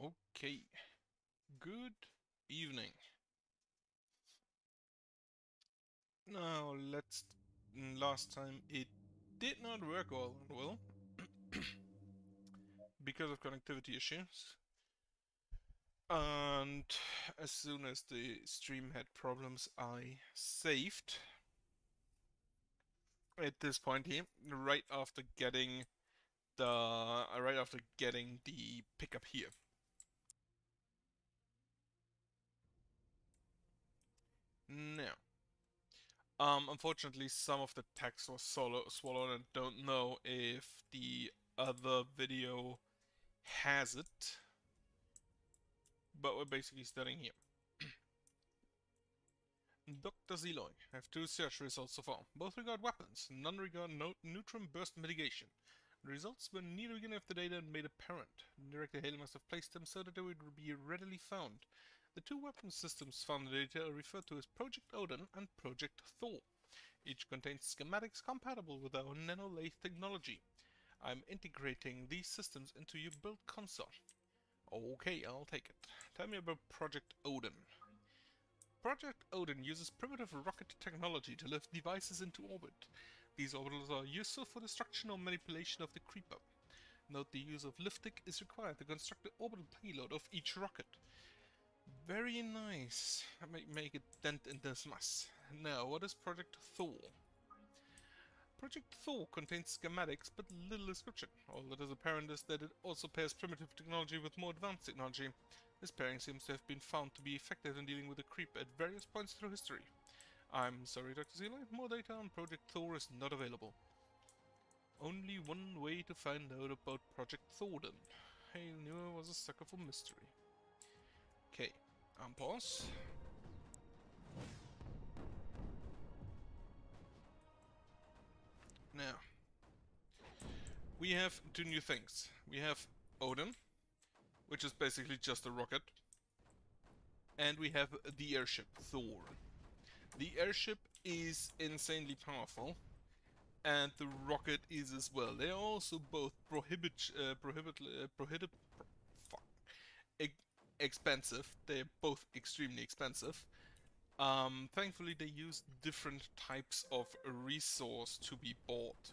Okay, good evening. Now last time it did not work all that well because of connectivity issues. And as soon as the stream had problems, I saved at this point here, right after getting the pickup here. Now, unfortunately, some of the text was swallowed, and don't know if the other video has it, but we're basically starting here. Dr. Zeloy, I have two search results so far. Both regard weapons, none regard neutron burst mitigation. The results were near the beginning of the data and made apparent. Director Hale must have placed them so that they would be readily found. The two weapon systems found in the data are referred to as Project Odin and Project Thor. Each contains schematics compatible with our nanolathe technology. I'm integrating these systems into your build console. Okay, I'll take it. Tell me about Project Odin. Project Odin uses primitive rocket technology to lift devices into orbit. These orbitals are useful for destruction or manipulation of the creeper. Note the use of liftic is required to construct the orbital payload of each rocket. Very nice. I might make a dent in this mess. Now, what is Project Thor? Project Thor contains schematics but little description. All that is apparent is that it also pairs primitive technology with more advanced technology. This pairing seems to have been found to be effective in dealing with the creep at various points through history. I'm sorry, Dr. Zeloy, more data on Project Thor is not available. Only one way to find out about Project Thor then. I knew I was a sucker for mystery. Okay, pause. Now, we have two new things. We have Odin, which is basically just a rocket. And we have the airship, Thor. The airship is insanely powerful, and the rocket is as well. They are also both expensive. They're both extremely expensive. Thankfully, they use different types of resource to be bought.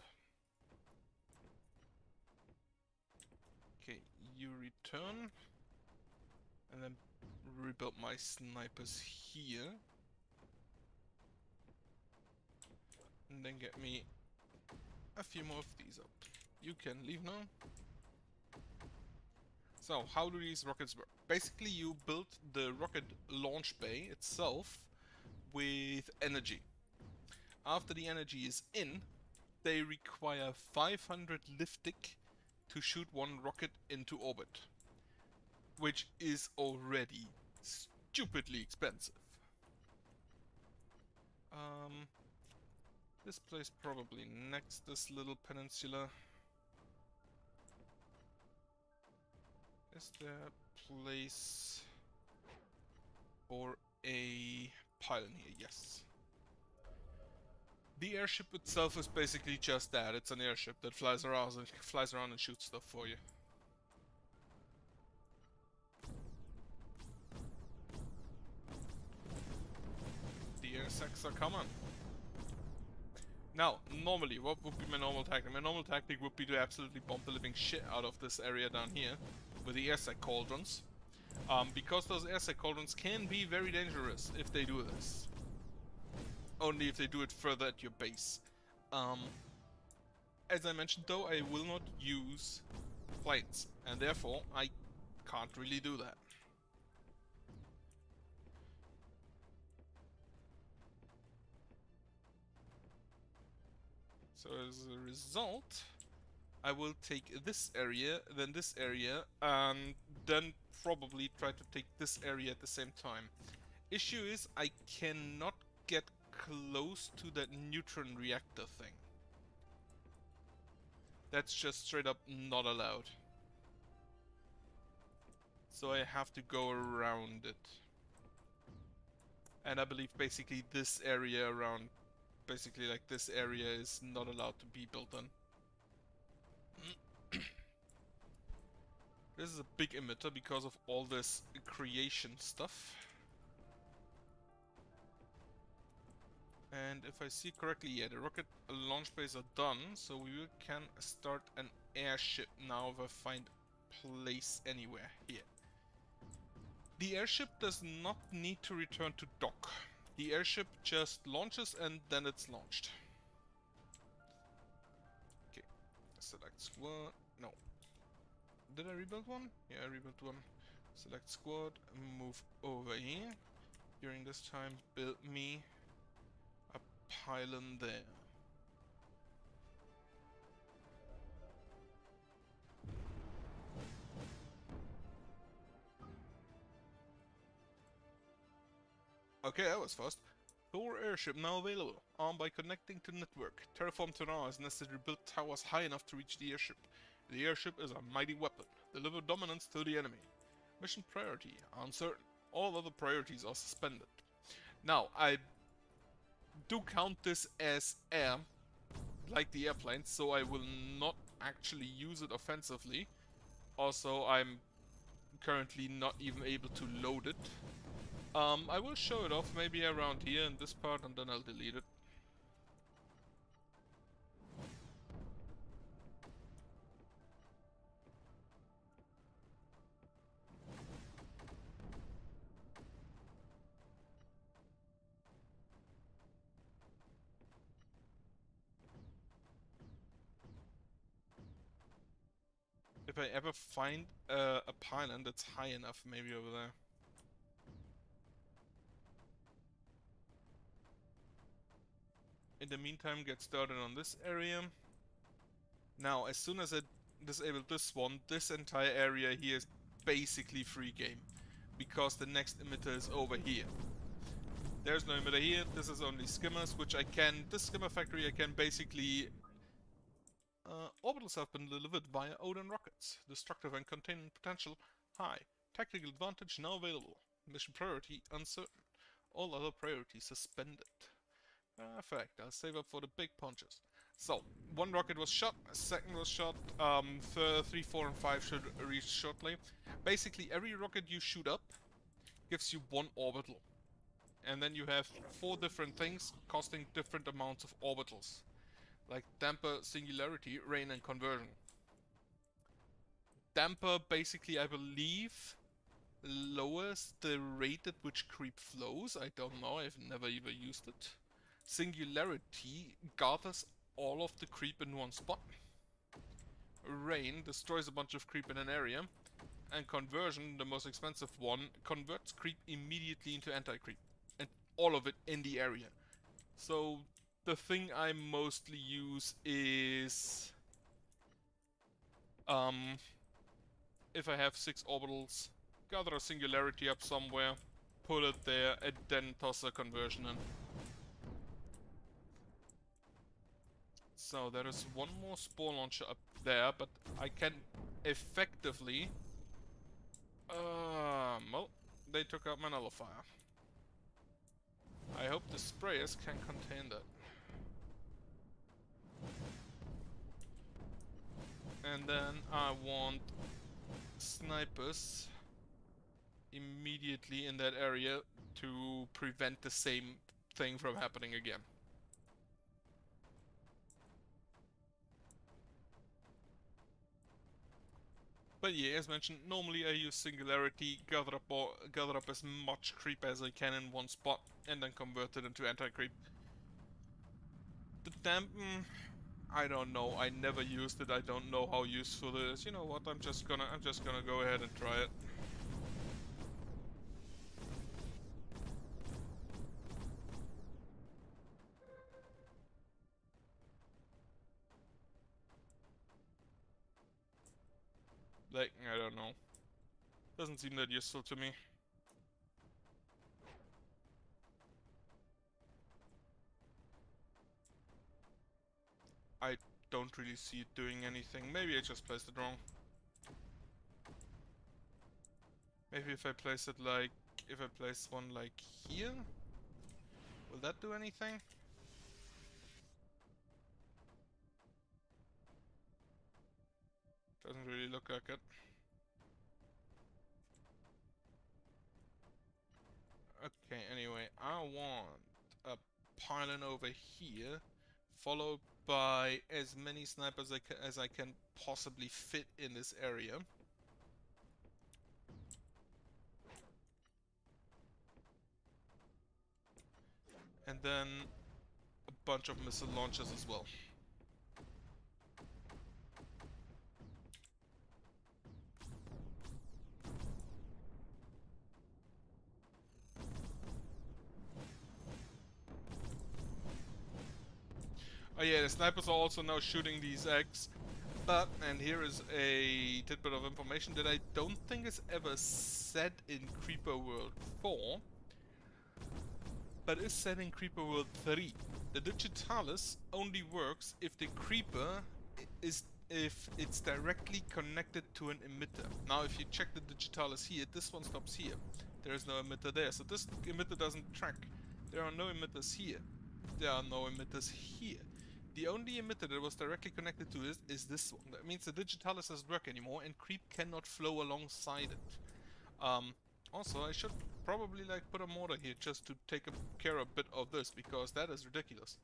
Okay, you return, and then rebuild my snipers here. And then get me a few more of these up. You can leave now. So, how do these rockets work? Basically, you build the rocket launch bay itself with energy. After the energy is in, they require 500 liftic to shoot one rocket into orbit, which is already stupidly expensive. This place probably next this little peninsula. Is there a place for a pylon here? Yes. The airship itself is basically just that. It's an airship that flies around and shoots stuff for you. The air sacs are coming. Now, normally, what would be my normal tactic? My normal tactic would be to absolutely bomb the living shit out of this area down here with the airsac cauldrons. Because those airsac cauldrons can be very dangerous if they do this. Only if they do it further at your base. As I mentioned though, I will not use planes, and therefore I can't really do that. So as a result, I will take this area, then this area, and then probably try to take this area at the same time. Issue is I cannot get close to that neutron reactor thing. That's just straight up not allowed. So I have to go around it. And I believe basically this area around, basically like this area is not allowed to be built on. This is a big emitter because of all this creation stuff. And if I see correctly, yeah, the rocket launch bays are done, so we can start an airship now if I find place anywhere here. The airship does not need to return to dock. The airship just launches and then it's launched. Okay, select squad. No. Did I rebuild one? Yeah, I rebuilt one. Select squad, move over here. During this time, build me a pylon there. Okay, that was fast. Thor airship now available. Armed by connecting to network. Terraform terrain is necessary to build towers high enough to reach the airship. The airship is a mighty weapon. Deliver dominance to the enemy. Mission priority uncertain. All other priorities are suspended. Now, I do count this as air, like the airplanes, so I will not actually use it offensively. Also, I'm currently not even able to load it. I will show it off maybe around here in this part and then I'll delete it. If I ever find a pylon that's high enough, maybe over there. In the meantime, get started on this area. Now, as soon as I disable this one, this entire area here is basically free game. Because the next emitter is over here. There's no emitter here, this is only skimmers, which I can... This skimmer factory I can basically... orbitals have been delivered via Odin rockets. Destructive and containment potential high. Tactical advantage now available. Mission priority uncertain. All other priorities suspended. Perfect, I'll save up for the big punches. So, one rocket was shot, a second was shot, 3, 4 and 5 should reach shortly. Basically, every rocket you shoot up gives you one orbital. And then you have 4 different things costing different amounts of orbitals. Like damper, singularity, rain and conversion. Damper basically, I believe, lowers the rate at which creep flows. I don't know, I've never even used it. Singularity gathers all of the creep in one spot. Rain destroys a bunch of creep in an area. And conversion, the most expensive one, converts creep immediately into anti-creep. And all of it in the area. So the thing I mostly use is... if I have 6 orbitals, gather a singularity up somewhere, put it there, and then toss a conversion in. So there is one more spore launcher up there, but I can effectively... well, they took out my nullifier. I hope the sprayers can contain that. And then I want snipers immediately in that area to prevent the same thing from happening again. But yeah, as mentioned, normally I use Singularity, gather up as much creep as I can in one spot, and then convert it into anti-creep. The dampen, I don't know. I never used it. I don't know how useful it is. You know what? I'm just gonna go ahead and try it. Like, I don't know. Doesn't seem that useful to me. I don't really see it doing anything. Maybe I just placed it wrong. Maybe if I place it like... If I place one like here? Will that do anything? Doesn't really look like it. gonna want a pylon over here, followed by as many snipers as I can possibly fit in this area. And then a bunch of missile launchers as well. Oh yeah, the snipers are also now shooting these eggs. But, and here is a tidbit of information that I don't think is ever said in Creeper World 4, but is said in Creeper World 3. The Digitalis only works if the Creeper if it's directly connected to an emitter. Now if you check the Digitalis here, this one stops here. There is no emitter there, so this emitter doesn't track. There are no emitters here. There are no emitters here. The only emitter that was directly connected to it is this one. That means the Digitalis doesn't work anymore and Creep cannot flow alongside it. Also, I should probably like put a mortar here just to take care of a bit of this, because that is ridiculous.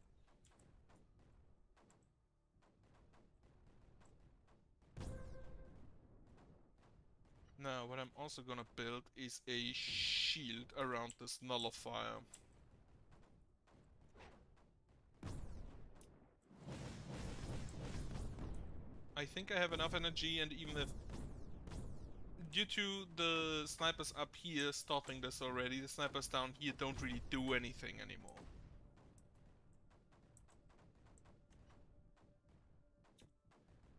Now, what I'm also gonna build is a shield around this nullifier. I think I have enough energy, and even if due to the snipers up here stopping this already, the snipers down here don't really do anything anymore.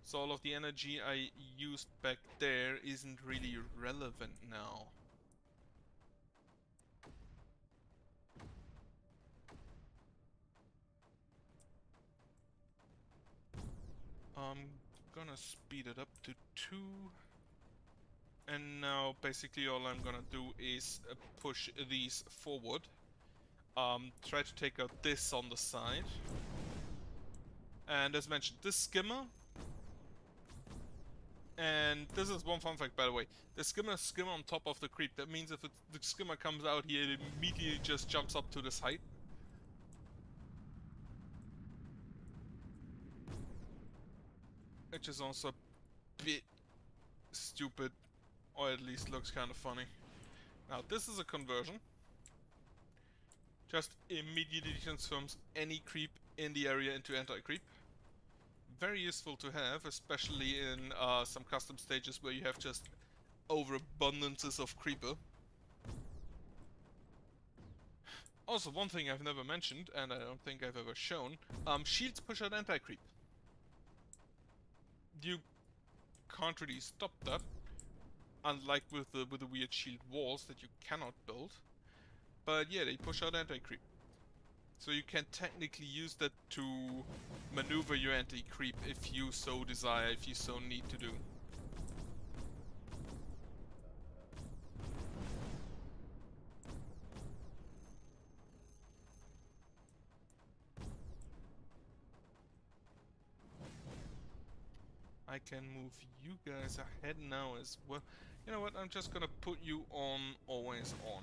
So all of the energy I used back there isn't really relevant now. I'm gonna speed it up to 2. And now basically all I'm gonna do is push these forward. Try to take out this on the side. And as mentioned, this skimmer. And this is one fun fact, by the way. The skimmer on top of the creep. That means if the skimmer comes out here, it immediately just jumps up to this height. Which is also a bit stupid, or at least looks kind of funny. Now this is a conversion. Just immediately transforms any creep in the area into anti-creep. Very useful to have, especially in some custom stages where you have just overabundances of creeper. Also, one thing I've never mentioned, and I don't think I've ever shown, shields push out anti-creep. You can't really stop that, unlike with the weird shield walls that you cannot build. But yeah, they push out anti-creep. So you can technically use that to maneuver your anti-creep if you so desire, if you so need to do. I can move you guys ahead now as well. You know what, I'm just gonna put you on always on.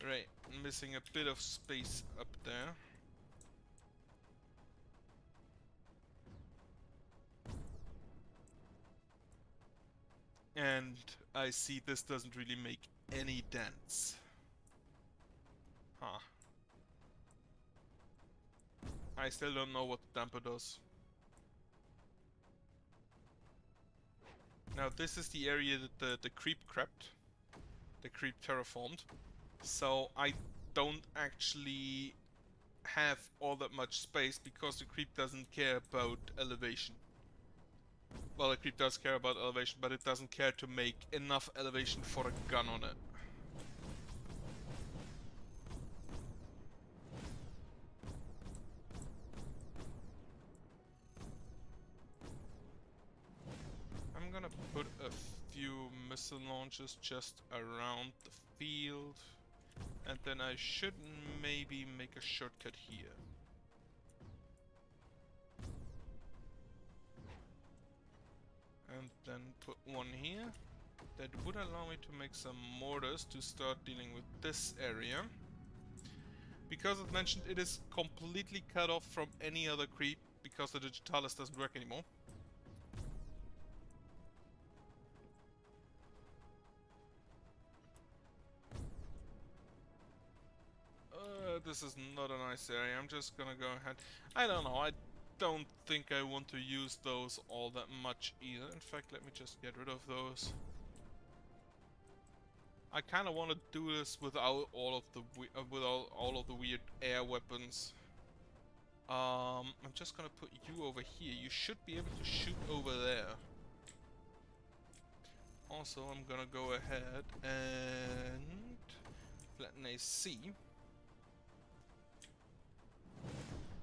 Right, missing a bit of space up there. And I see this doesn't really make any dents. Huh. I still don't know what the damper does. Now this is the area that the creep crept. The creep terraformed. So I don't actually have all that much space because the creep doesn't care about elevation. Well, the creep does care about elevation, but it doesn't care to make enough elevation for a gun on it. I'm gonna put a few missile launchers just around the field. And then I should maybe make a shortcut here. put one here. That would allow me to make some mortars to start dealing with this area. Because as mentioned, it is completely cut off from any other creep because the Digitalis doesn't work anymore. This is not a nice area. I'm just gonna go ahead. I don't know. I don't think I want to use those all that much either. In fact, let me just get rid of those. I kind of want to do this without all of the all of the weird air weapons. I'm just gonna put you over here. You should be able to shoot over there. Also, I'm gonna go ahead and flatten AC.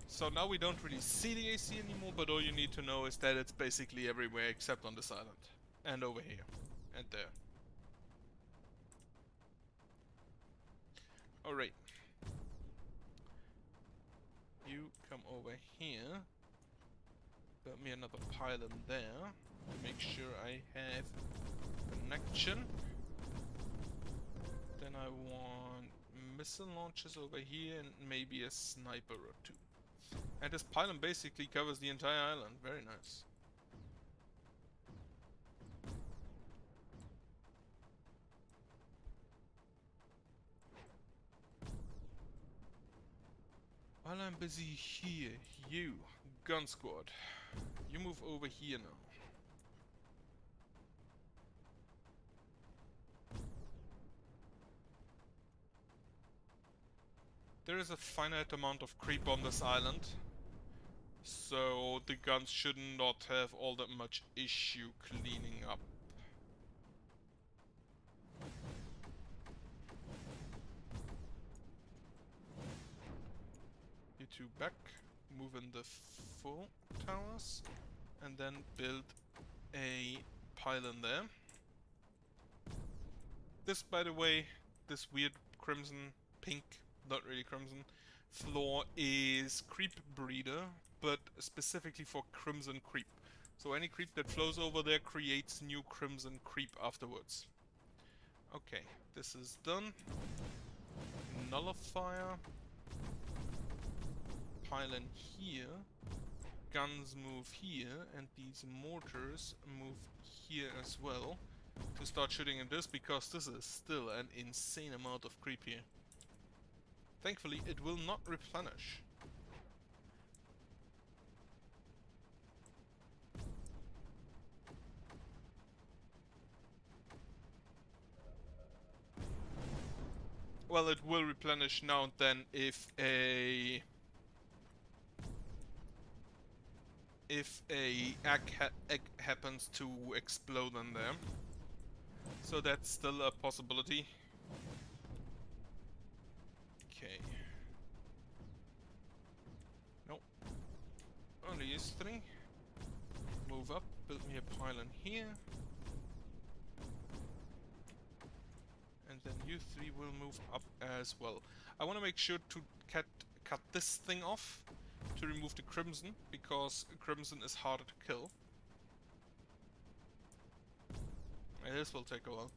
So now we don't really see the AC anymore, but all you need to know is that it's basically everywhere except on this island. And over here. And there. Alright. You come over here. Put me another pylon there. To make sure I have connection. Then I want missile launchers over here and maybe a sniper or two. And this pylon basically covers the entire island. Very nice. While I'm busy here, you, gun squad, you move over here now. There is a finite amount of creep on this island. So the guns should not have all that much issue cleaning up. You two back, move in the full towers, and then build a pylon there. This, by the way, this weird crimson, pink, not really crimson, floor is Creep Breeder, but specifically for Crimson Creep. So any creep that flows over there creates new Crimson Creep afterwards. Okay, this is done. Nullifier. Pylon here. Guns move here, and these mortars move here as well. To start shooting at this, because this is still an insane amount of creep here. Thankfully, it will not replenish. Well, it will replenish now and then if a egg happens to explode in there. So that's still a possibility. Okay. Nope. Only these three. Move up, build me a pylon here. And then you three will move up as well. I want to make sure to cut this thing off to remove the crimson, because crimson is harder to kill. And this will take a while.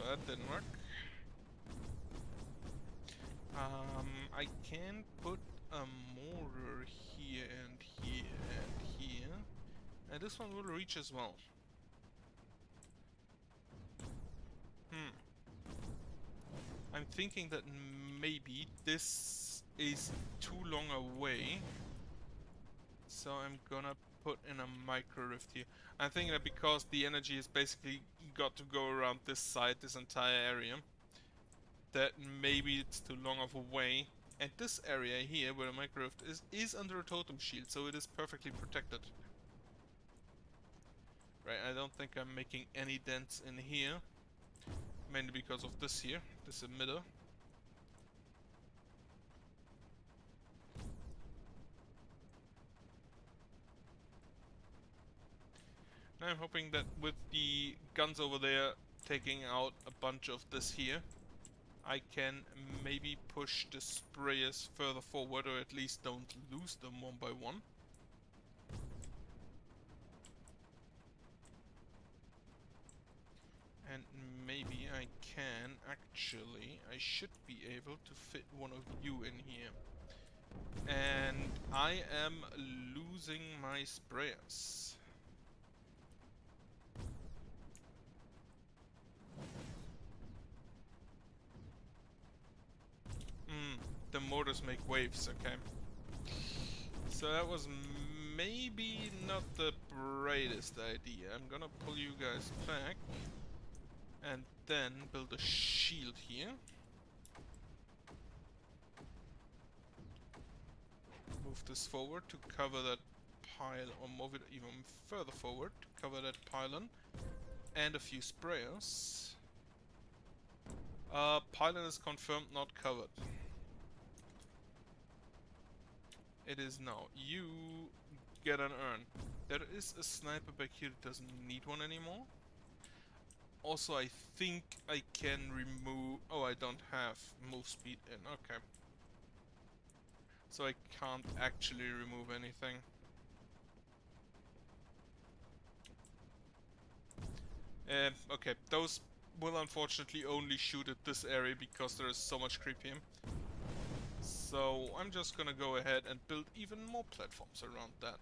That didn't work. I can put a mortar here and here and here, and this one will reach as well. I'm thinking that maybe this is too long away, so I'm gonna put in a micro rift here. I'm thinking that because the energy has basically got to go around this side, this entire area, that maybe it's too long of a way. And this area here, where the micro rift is under a totem shield, so it is perfectly protected. Right, I don't think I'm making any dents in here. Mainly because of this here, this emitter. I'm hoping that with the guns over there taking out a bunch of this here, I can maybe push the sprayers further forward, or at least don't lose them one by one. And maybe I can actually, I should be able to fit one of you in here. And I am losing my sprayers. The mortars make waves, okay. So that was maybe not the brightest idea. I'm gonna pull you guys back. And then build a shield here. Move this forward to cover that pile, or move it even further forward to cover that pylon. And a few sprayers. Pylon is confirmed not covered. It is now. You get an urn. There is a sniper back here that doesn't need one anymore. Also, I think I can remove... Oh, I don't have move speed in. Okay. So I can't actually remove anything. Okay, those will unfortunately only shoot at this area because there is so much creep here. So I'm just gonna go ahead and build even more platforms around that.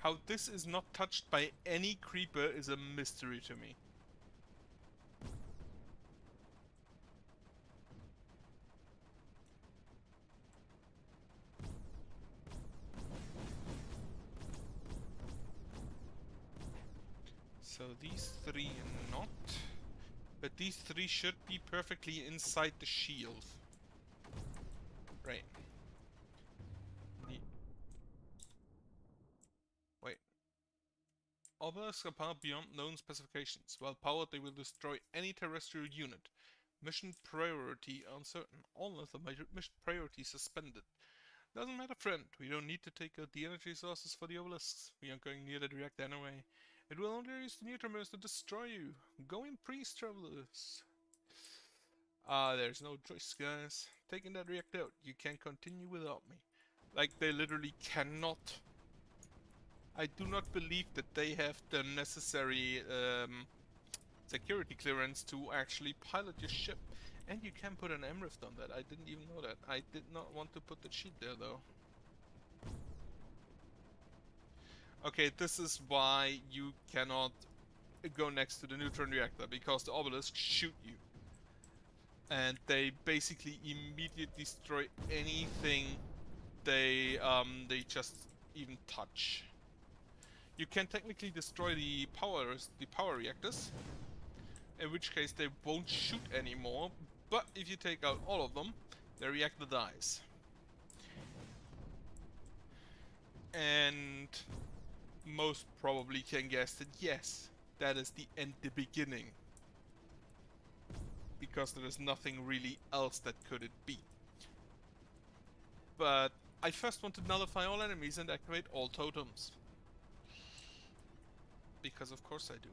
How this is not touched by any creeper is a mystery to me. So these three not. But these three should be perfectly inside the shield. Right. Wait. Obelisks are powered beyond known specifications. While powered, they will destroy any terrestrial unit. Mission priority uncertain. All of the mission priority suspended. Doesn't matter, friend. We don't need to take out the energy sources for the obelisks. We aren't going near that reactor anyway. It will only use the neutron burst to destroy you. Go in peace, travelers. There's no choice, guys. Taking that reactor out. You can't continue without me. Like, they literally cannot. I do not believe that they have the necessary security clearance to actually pilot your ship. And you can put an M-Rift on that. I didn't even know that. I did not want to put the sheet there, though. Okay, this is why you cannot go next to the neutron reactor, because the obelisks shoot you. And they basically immediately destroy anything they just even touch. You can technically destroy the power reactors, in which case they won't shoot anymore, but if you take out all of them, the reactor dies. And most probably can guess that yes, that is the end, the beginning. Because there is nothing really else that could it be. But I first want to nullify all enemies and activate all totems. Because of course I do.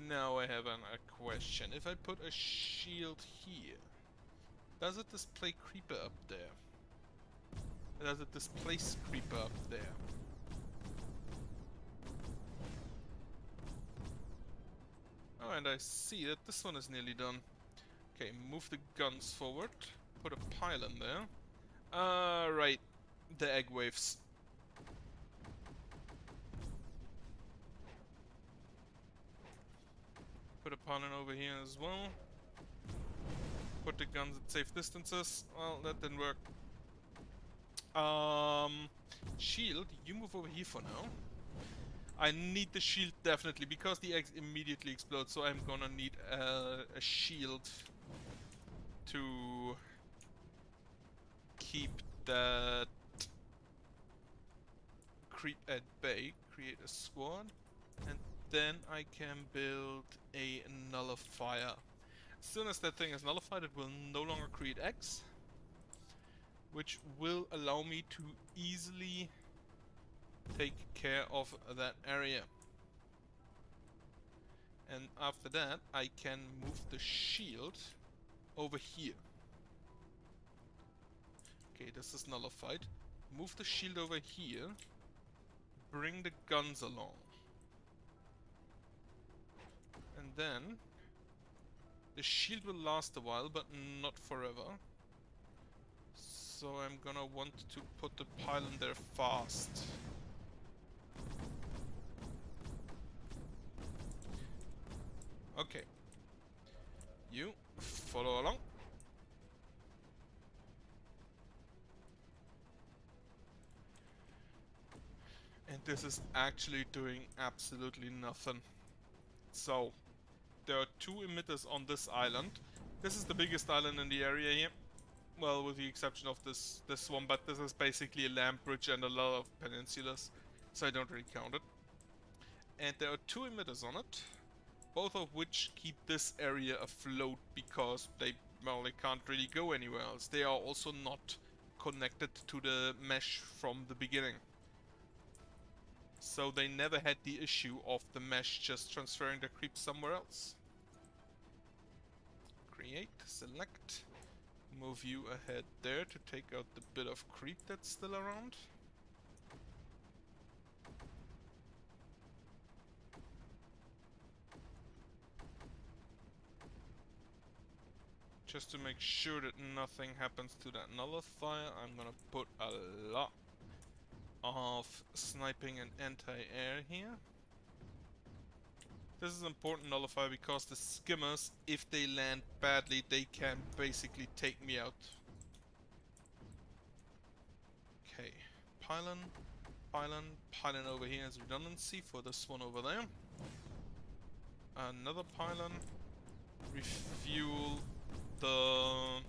Now I have a question. If I put a shield here, does it display creeper up there? Does it displace creeper up there? Oh, and I see that this one is nearly done. Okay, move the guns forward. Put a pylon there. Right. The egg waves. Put a pylon over here as well. Put the guns at safe distances. Well, that didn't work. Shield, you move over here for now. I need the shield definitely, because the eggs immediately explode, so I'm gonna need a shield to keep that creep at bay, create a squad, and then I can build a nullifier. As soon as that thing is nullified, it will no longer create X, which will allow me to easily take care of that area. And after that, I can move the shield over here. Okay, this is nullified. Move the shield over here. Bring the guns along. And then the shield will last a while, but not forever. So I'm gonna want to put the pylon there fast. Okay. You follow along. And this is actually doing absolutely nothing. So, there are 2 emitters on this island. This is the biggest island in the area here. Well, with the exception of this one, but this is basically a land bridge and a lot of peninsulas, so I don't really count it. And there are 2 emitters on it, both of which keep this area afloat because they can't really go anywhere else. They are also not connected to the mesh from the beginning. So they never had the issue of the mesh just transferring the creep somewhere else. Create, select, move you ahead there to take out the bit of creep that's still around. Just to make sure that nothing happens to that nullifier, I'm gonna put a lot of sniping and anti-air here. This is an important nullifier because the skimmers, if they land badly, they can basically take me out. Okay, pylon, pylon, pylon over here as redundancy for this one over there. Another pylon, refuel the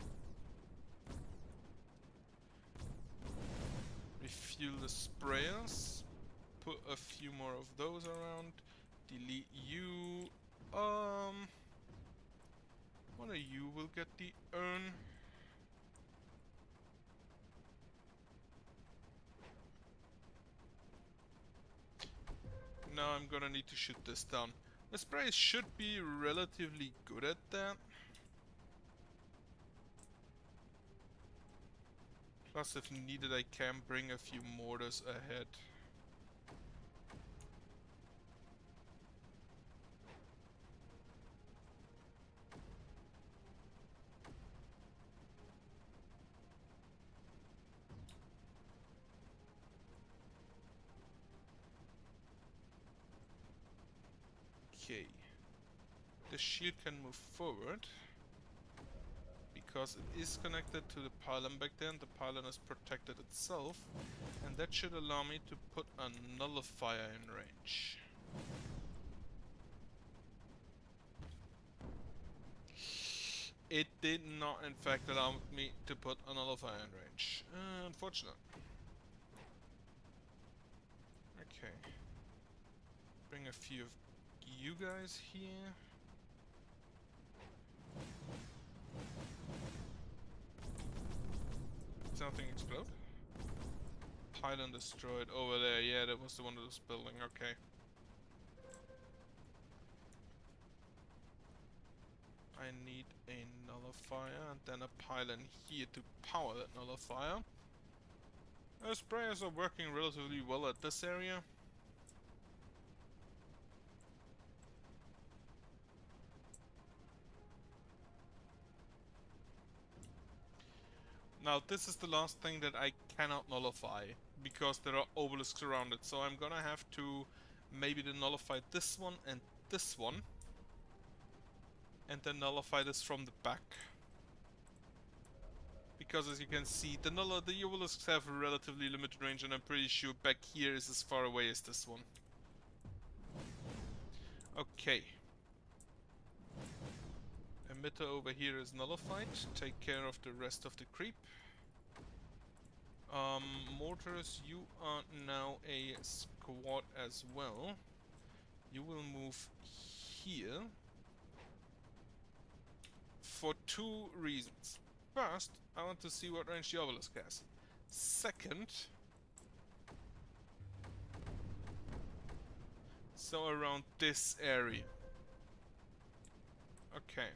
sprayers, put a few more of those around, delete you, one of you will get the urn. Now I'm gonna need to shoot this down. The sprays should be relatively good at that. Plus, if needed, I can bring a few mortars ahead. Okay. The shield can move forward. Because it is connected to the pylon back then, the pylon is protected itself, and that should allow me to put a nullifier in range. It did not in fact allow me to put a nullifier in range. Unfortunate. Okay. Bring a few of you guys here. Something explode? Pylon destroyed over there. Yeah, that was the one that was building. Okay. I need a nullifier and then a pylon here to power that nullifier. Those sprayers are working relatively well at this area. Now this is the last thing that I cannot nullify, because there are obelisks around it, so I'm gonna have to maybe nullify this one and this one, and then nullify this from the back. Because as you can see, the obelisks have a relatively limited range, and I'm pretty sure back here is as far away as this one. Okay. Emitter over here is nullified. Take care of the rest of the creep. Mortars, you are now a squad as well. You will move here for two reasons. First, I want to see what range the obelisk has. Second, so around this area. Okay.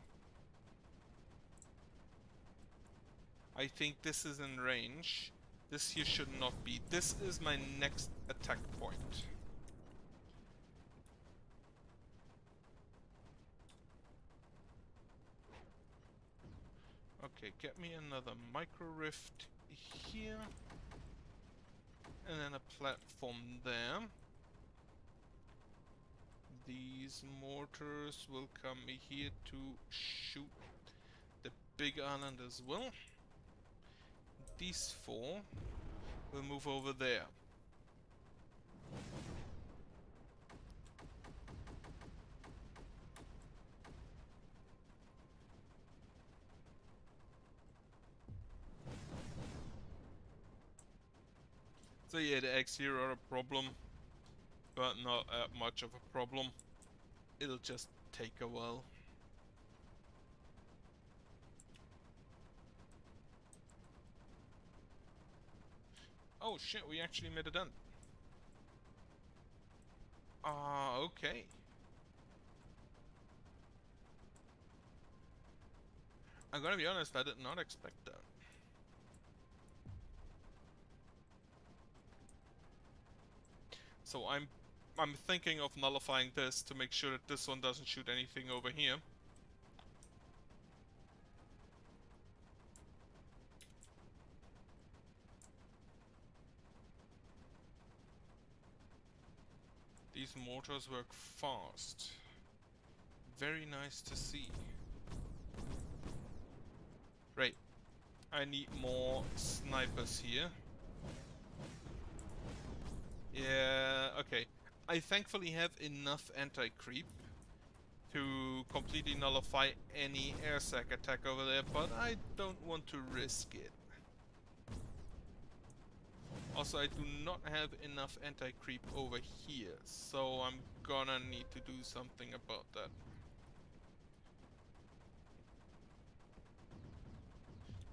I think this is in range. This here should not be. This is my next attack point. Okay, get me another micro rift here. And then a platform there. These mortars will come here to shoot the big island as well. These four will move over there. So yeah, the eggs here are a problem, but not much of a problem. It'll just take a while. Oh shit, we actually made it done. Ah, okay. I'm gonna be honest, I did not expect that. So I'm thinking of nullifying this to make sure that this one doesn't shoot anything over here. These mortars work fast. Very nice to see. Right. I need more snipers here. Yeah, okay. I thankfully have enough anti-creep to completely nullify any air sac attack over there, but I don't want to risk it. Also, I do not have enough anti-creep over here, so I'm gonna need to do something about that.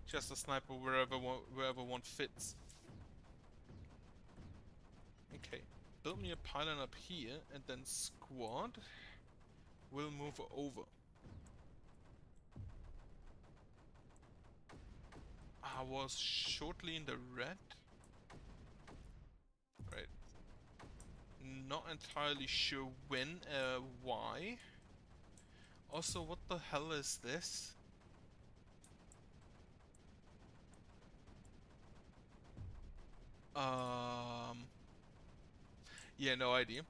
Just a sniper wherever one fits. Okay, build me a pylon up here, and then squad will move over. I was shortly in the red. Right. Not entirely sure when, why. Also, what the hell is this? Yeah, no idea.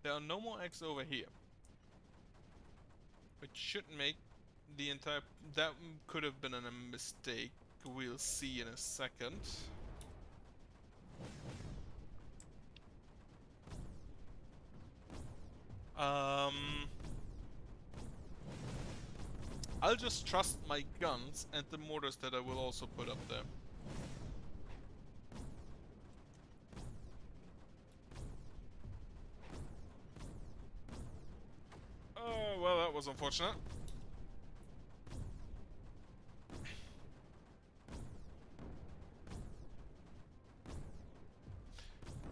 There are no more eggs over here. Which should make the entire... That could have been a mistake. We'll see in a second. I'll just trust my guns and the mortars that I will also put up there. Oh, well, that was unfortunate.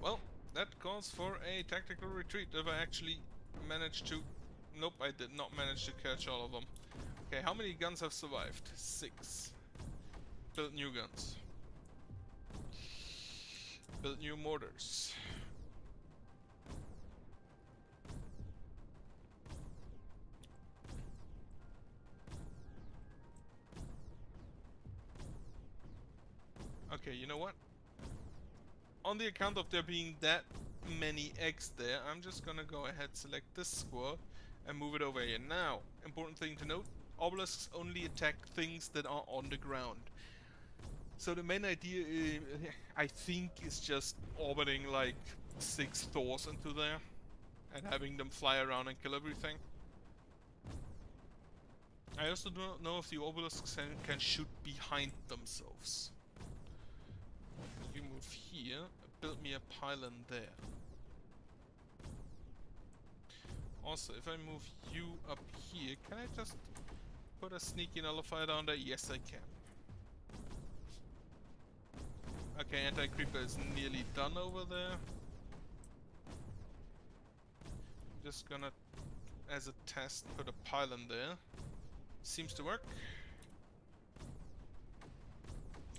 Well, that calls for a tactical retreat if I actually manage to... Nope, I did not manage to catch all of them. Okay, how many guns have survived? 6. Build new guns. Build new mortars. Okay, you know what? On the account of there being that many eggs there, I'm just gonna go ahead, select this squad, and move it over here. Now, important thing to note, obelisks only attack things that are on the ground. So the main idea, I think, is just orbiting like 6 Thors into there, and having them fly around and kill everything. I also do not know if the obelisks can shoot behind themselves. You move here, build me a pylon there. Also, if I move you up here, can I just put a sneaky nullifier down there? Yes, I can. Okay, anti-creeper is nearly done over there. I'm just gonna, as a test, put a pylon there. Seems to work.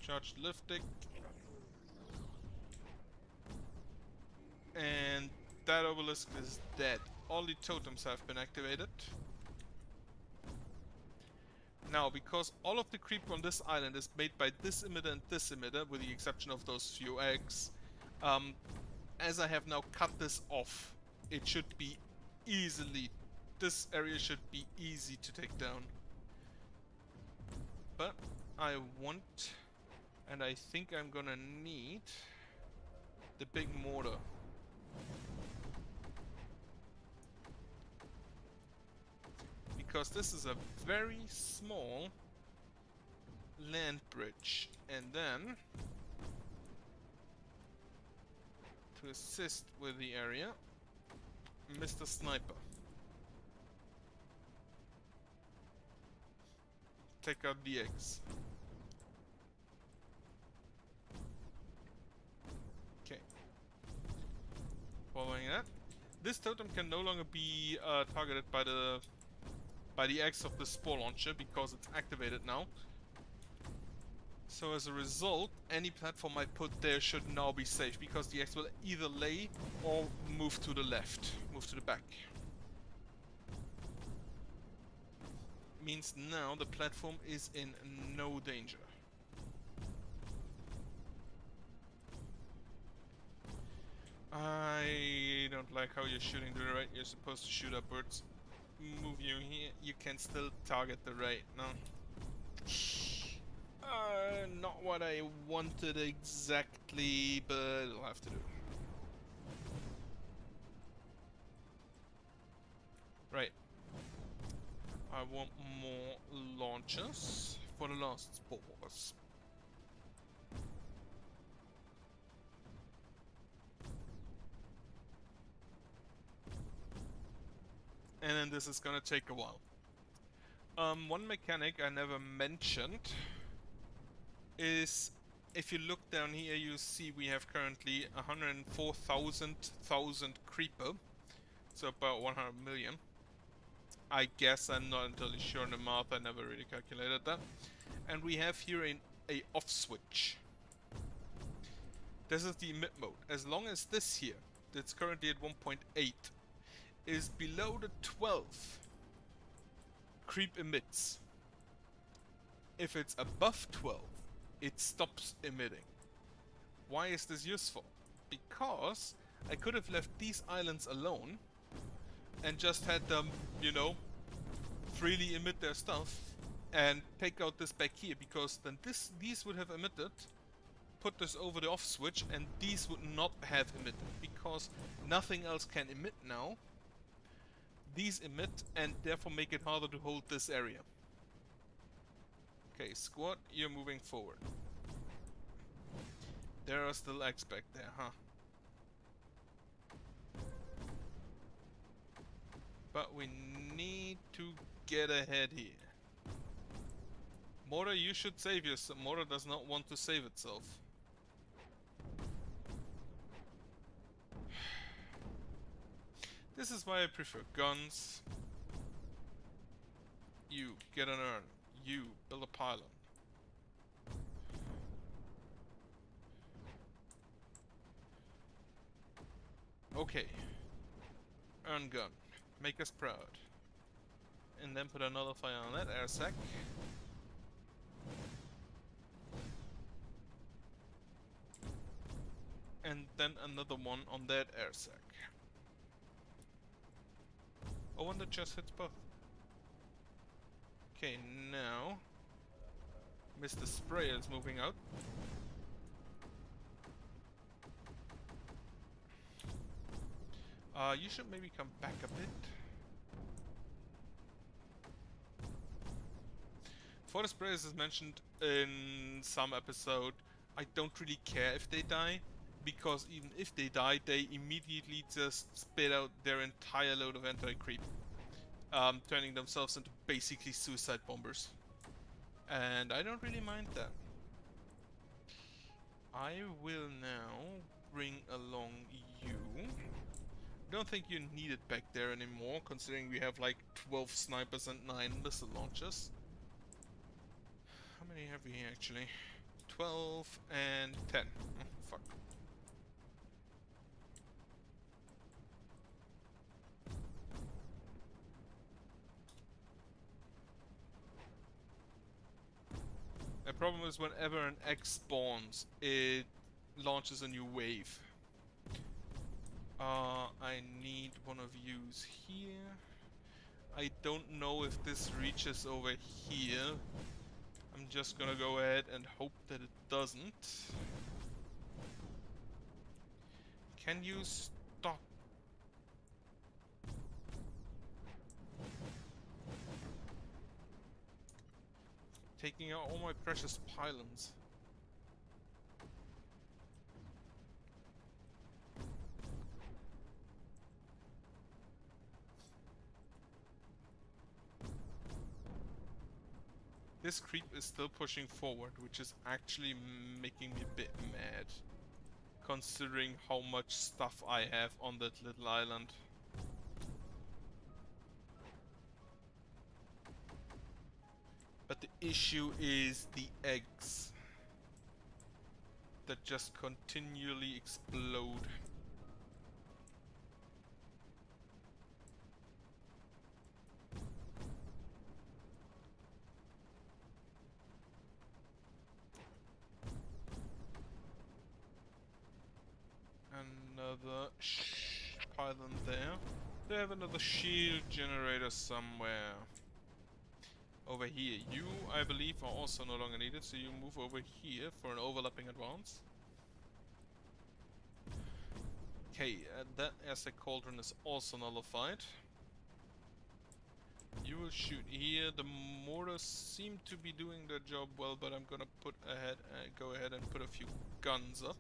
Charged lifting. And that obelisk is dead. All the totems have been activated. Now, because all of the creep on this island is made by this emitter and this emitter, with the exception of those few eggs, as I have now cut this off, it should be easily, this area should be easy to take down. But I want, and I think I'm gonna need, the big mortar. Because this is a very small land bridge. And then, to assist with the area, Mr. Sniper. Take out the eggs. Okay. Following that. This totem can no longer be targeted by the eggs of the spore launcher because it's activated now. So as a result, any platform I put there should now be safe because the eggs will either lay or move to the left, move to the back. Means now the platform is in no danger. I don't like how you're shooting to the right. You're supposed to shoot upwards. Move you here. You can still target the right. No. Not what I wanted exactly, but it'll have to do. Right. I want more launchers for the last spores. And then this is gonna take a while. One mechanic I never mentioned is, if you look down here, you see we have currently 104,000 creeper, so about 100 million. I guess, I'm not entirely sure in the math, I never really calculated that. And we have here a off switch. This is the emit mode. As long as this here, that's currently at 1.8, is below the 12, creep emits. If it's above 12, it stops emitting. Why is this useful? Because I could have left these islands alone and just had them, you know, freely emit their stuff and take out this back here, because then these would have emitted, put this over the off switch, and these would not have emitted because nothing else can emit now. These emit and therefore make it harder to hold this area. Okay, squad, you're moving forward. There are still eggs back there, huh? But we need to get ahead here. Mortar, you should save yourself. Mortar does not want to save itself. This is why I prefer guns. You, get an urn. You, build a pylon. Okay. Urn gun. Make us proud. And then put another fire on that air sac. And then another one on that air sac. Oh, and that just hits both. Okay, now Mr. Sprayer is moving out. You should maybe come back a bit. For the sprayers, as mentioned in some episode, I don't really care if they die, because even if they die, they immediately just spit out their entire load of anti-creep, turning themselves into basically suicide bombers. And I don't really mind that. I will now bring along you. Don't think you need it back there anymore, considering we have like 12 snipers and 9 missile launchers. How many have we here actually? 12 and 10. Oh, fuck. The problem is whenever an X spawns, it launches a new wave. I need one of yous here. I don't know if this reaches over here. I'm just gonna go ahead and hope that it doesn't. Can you stop? Taking out all my precious pylons. This creep is still pushing forward, which is actually making me a bit mad, considering how much stuff I have on that little island. But the issue is the eggs that just continually explode. Another pylon there. They have another shield generator somewhere. Over here. You, I believe, are also no longer needed, so you move over here for an overlapping advance. Okay, that Aztec Cauldron is also nullified. You will shoot here. The mortars seem to be doing their job well, but I'm gonna go ahead and put a few guns up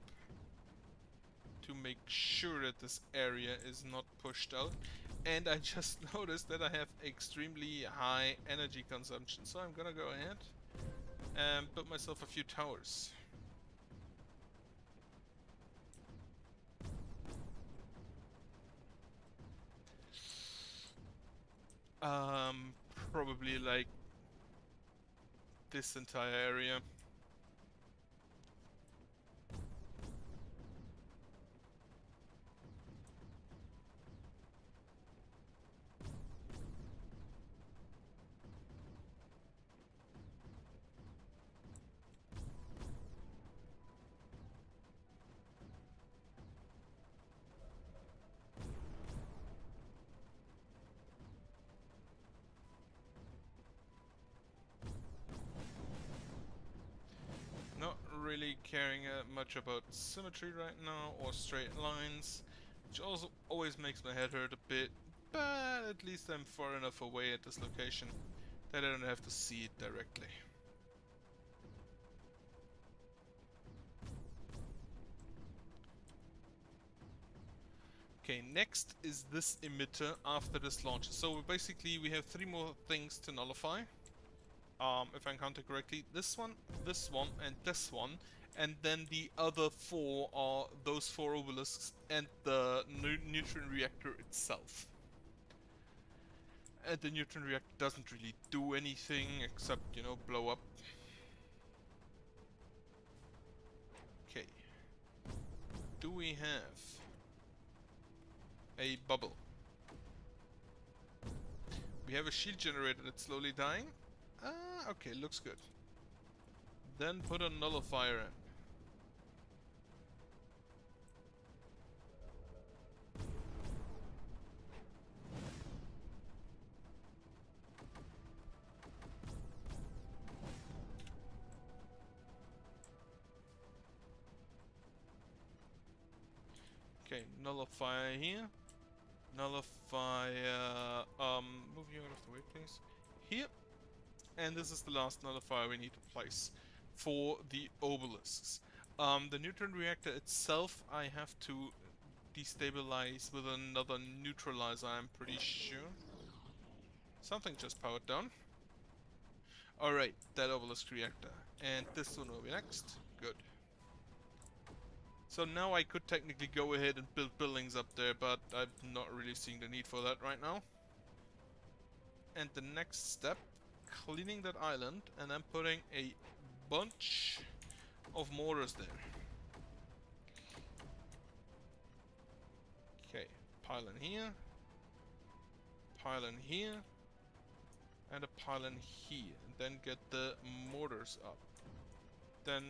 to make sure that this area is not pushed out. And I just noticed that I have extremely high energy consumption, so I'm gonna go ahead and build myself a few towers. Probably like this entire area. Not really caring much about symmetry right now or straight lines, which also always makes my head hurt a bit, but at least I'm far enough away at this location that I don't have to see it directly. Okay, next is this emitter after this launch. So basically we have 3 more things to nullify. If I counted correctly, this one, and this one. And then the other 4 are those 4 obelisks and the neutron reactor itself. And the neutron reactor doesn't really do anything except, you know, blow up. Okay. Do we have a bubble? We have a shield generator that's slowly dying. Okay, looks good. Then put a nullifier in. Okay, nullifier here. Nullifier, move you out of the way, please. Here. and this is the last nullifier we need to place for the obelisks. The neutron reactor itself I have to destabilize with another neutralizer, I'm pretty sure. Something just powered down. Alright, that obelisk reactor. And this one will be next. Good. So now I could technically go ahead and build buildings up there, but I'm not really seeing the need for that right now. And the next step, cleaning that island, and then putting a bunch of mortars there. Okay, pylon here, pylon here, and a pylon here. And then get the mortars up. Then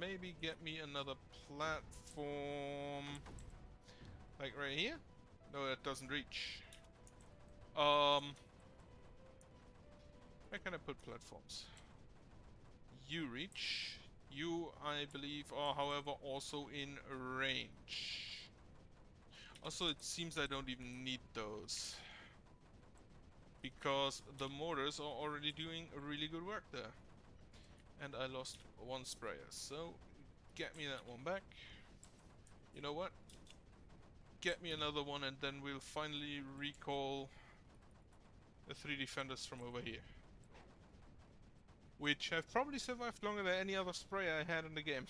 maybe get me another platform, like right here? No, that doesn't reach. Where can I put platforms? You reach. You, I believe, are however also in range. Also, it seems I don't even need those, because the mortars are already doing really good work there. And I lost one sprayer, so get me that one back. You know what? Get me another one, and then we'll finally recall the 3 defenders from over here, which have probably survived longer than any other sprayer I had in the game.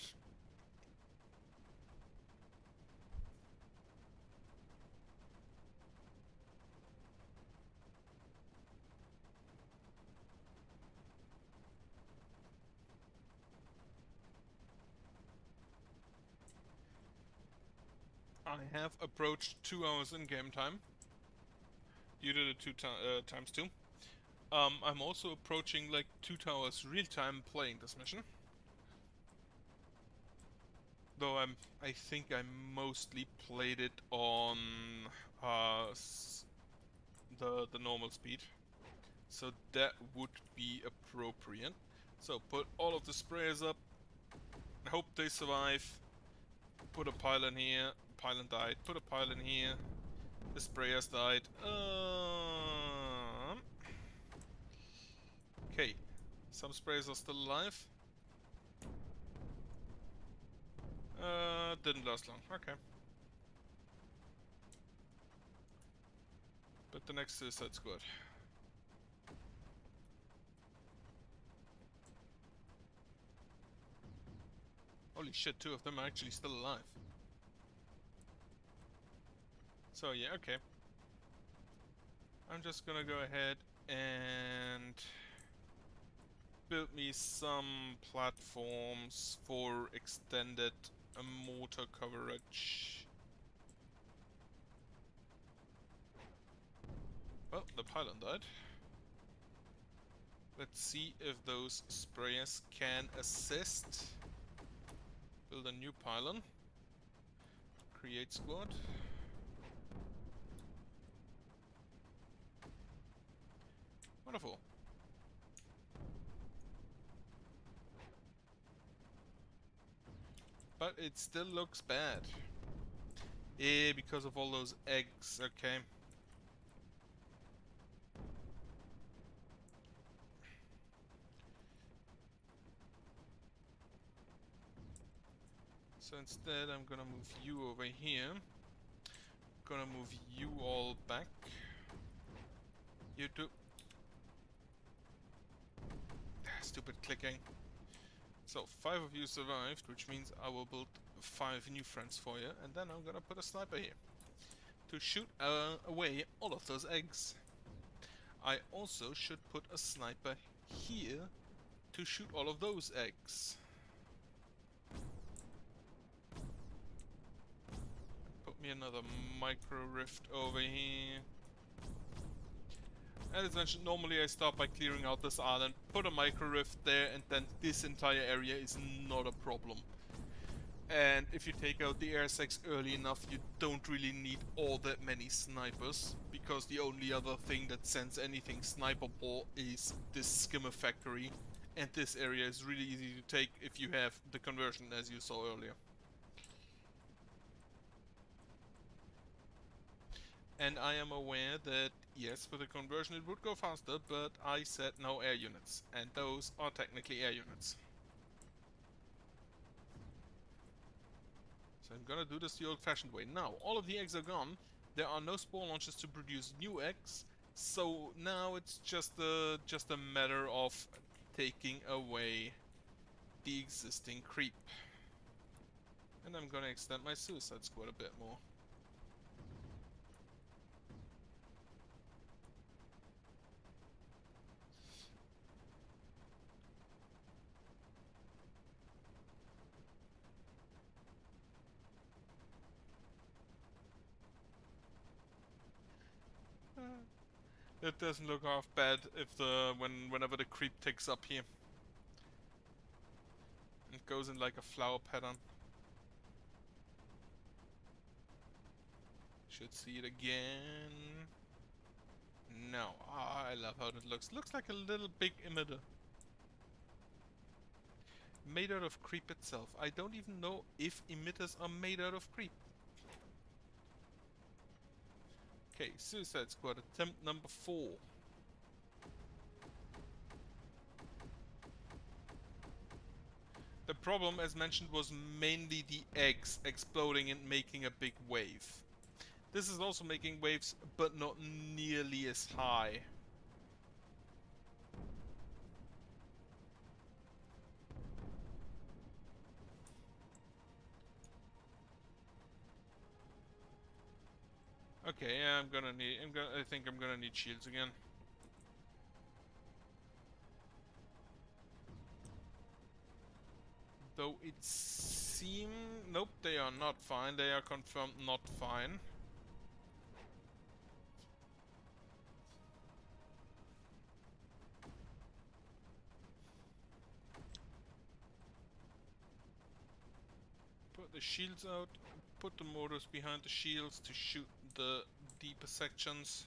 I have approached 2 hours in game time due to the 2 times 2. I'm also approaching like 2 hours real time playing this mission. Though I think I mostly played it on the normal speed, so that would be appropriate. So put all of the sprayers up. I hope they survive. Put a pylon here. Pylon died. Put a pylon here. The sprayers died. Okay, some sprayers are still alive. Didn't last long. Okay. But the next Suicide Squad. Holy shit, 2 of them are actually still alive. So yeah, okay. I'm just gonna go ahead and build me some platforms for extended mortar coverage. Well, the pylon died. Let's see if those sprayers can assist. Build a new pylon. Create squad. Wonderful. But it still looks bad. Because of all those eggs, okay. So instead I'm gonna move you over here. Gonna move you all back. You do. Stupid clicking. So 5 of you survived, which means I will build 5 new friends for you, and then I'm gonna put a sniper here to shoot away all of those eggs. I also should put a sniper here to shoot all of those eggs. Put me another micro rift over here. As mentioned, normally I start by clearing out this island, put a micro rift there, and then this entire area is not a problem. And if you take out the air secs early enough, you don't really need all that many snipers, because the only other thing that sends anything sniperable is this skimmer factory, and this area is really easy to take if you have the conversion, as you saw earlier. And I am aware that, yes, with the conversion it would go faster, but I said no air units. And those are technically air units. So I'm gonna do this the old-fashioned way. Now, all of the eggs are gone. There are no spore launchers to produce new eggs. So now it's just a matter of taking away the existing creep. And I'm gonna extend my suicide squad a bit more. It doesn't look half bad if whenever the creep ticks up here. It goes in like a flower pattern. Should see it again. No. Ah, I love how it looks. Looks like a little big emitter. Made out of creep itself. I don't even know if emitters are made out of creep. Okay, Suicide Squad attempt number 4. The problem, as mentioned, was mainly the eggs exploding and making a big wave. This is also making waves, but not nearly as high. Okay, yeah, I think I'm gonna need shields again. Though it seems... Nope, they are not fine. They are confirmed not fine. Put the shields out. Put the mortars behind the shields to shoot the deeper sections.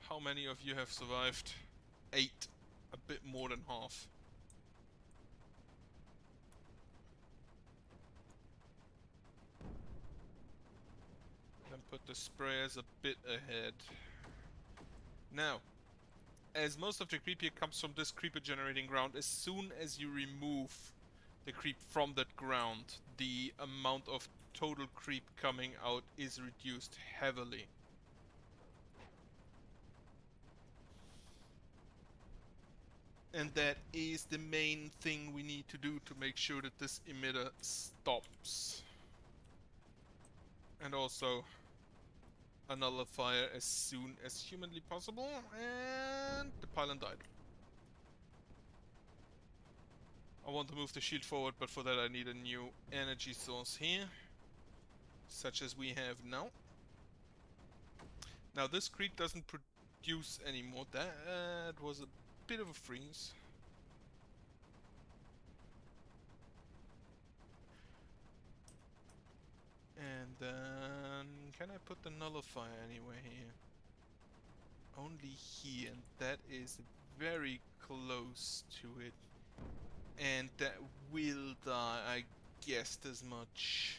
How many of you have survived? 8. A bit more than half. Then put the sprayers a bit ahead. Now, as most of the creep here comes from this creeper generating ground, as soon as you remove the creep from that ground, the amount of total creep coming out is reduced heavily. And that is the main thing we need to do to make sure that this emitter stops. And also a nullifier as soon as humanly possible. And the pylon died. I want to move the shield forward, but for that I need a new energy source here. Such as we have now. Now this creep doesn't produce anymore. That was a bit of a freeze. And then... Can I put the nullifier anywhere here? Only here, and that is very close to it. And that will die, I guessed as much.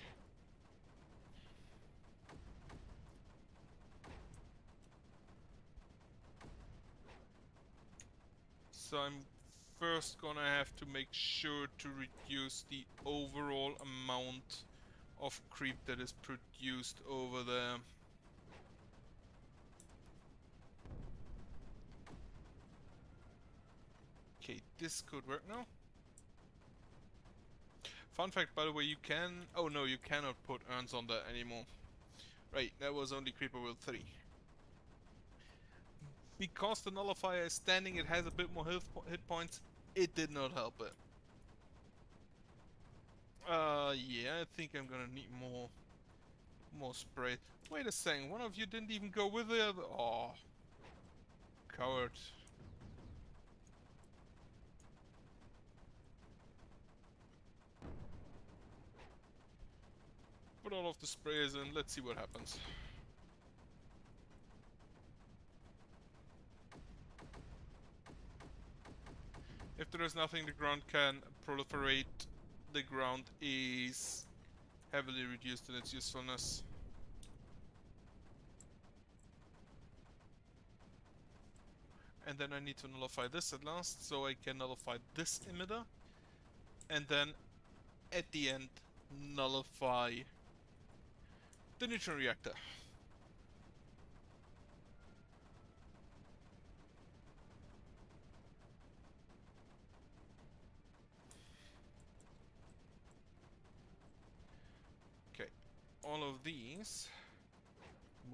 So I'm first gonna have to make sure to reduce the overall amount of creep that is produced over there. Okay, this could work now. Fun fact, by the way, you can... Oh no, you cannot put urns on that anymore. Right, that was only Creeper World 3. Because the nullifier is standing, it has a bit more hit points. It did not help it. Yeah, I think I'm gonna need more spray. Wait a second, one of you didn't even go with the other. Oh, coward. Put all of the sprays in, let's see what happens. If there is nothing the ground can proliferate, the ground is heavily reduced in its usefulness. And then I need to nullify this at last, so I can nullify this emitter. And then, at the end, nullify the neutron reactor. Okay, all of these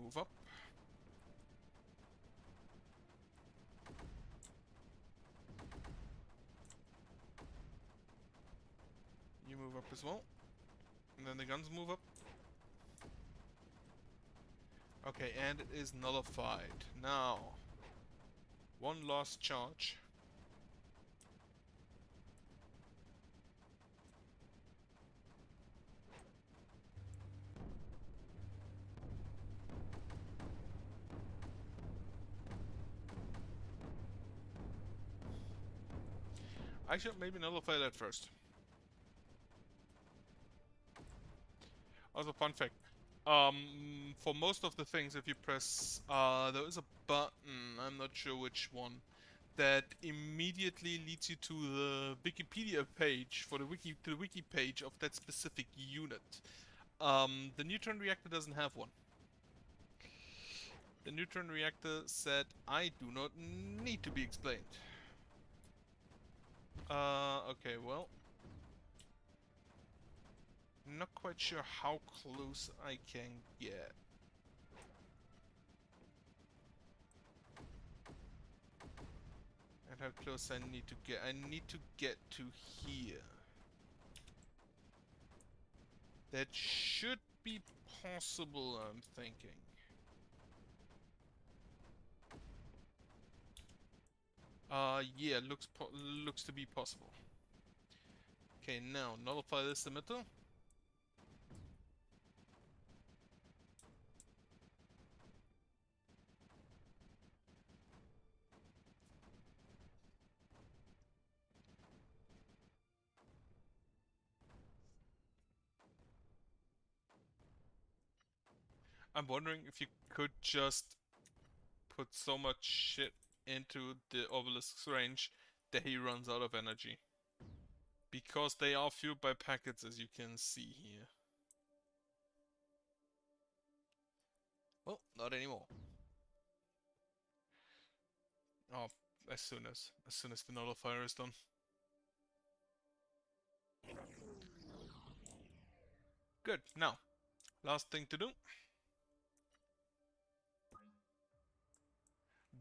move up. You move up as well. And then the guns move up. Okay, and it is nullified. Now, one last charge. I should maybe nullify that first. Also, fun fact. For most of the things, if you press, there is a button, I'm not sure which one, that immediately leads you to the Wikipedia page, for the wiki page of that specific unit. The neutron reactor doesn't have one. The neutron reactor said, I do not need to be explained. Okay, well. Not quite sure how close I can get. And how close I need to get. I need to get to here. That should be possible, I'm thinking. Yeah, looks to be possible. Okay, now nullify this emitter. I'm wondering if you could just put so much shit into the obelisk's range that he runs out of energy. Because they are fueled by packets, as you can see here. Well, not anymore. Oh, as soon as the nullifier is done. Good. Now, last thing to do.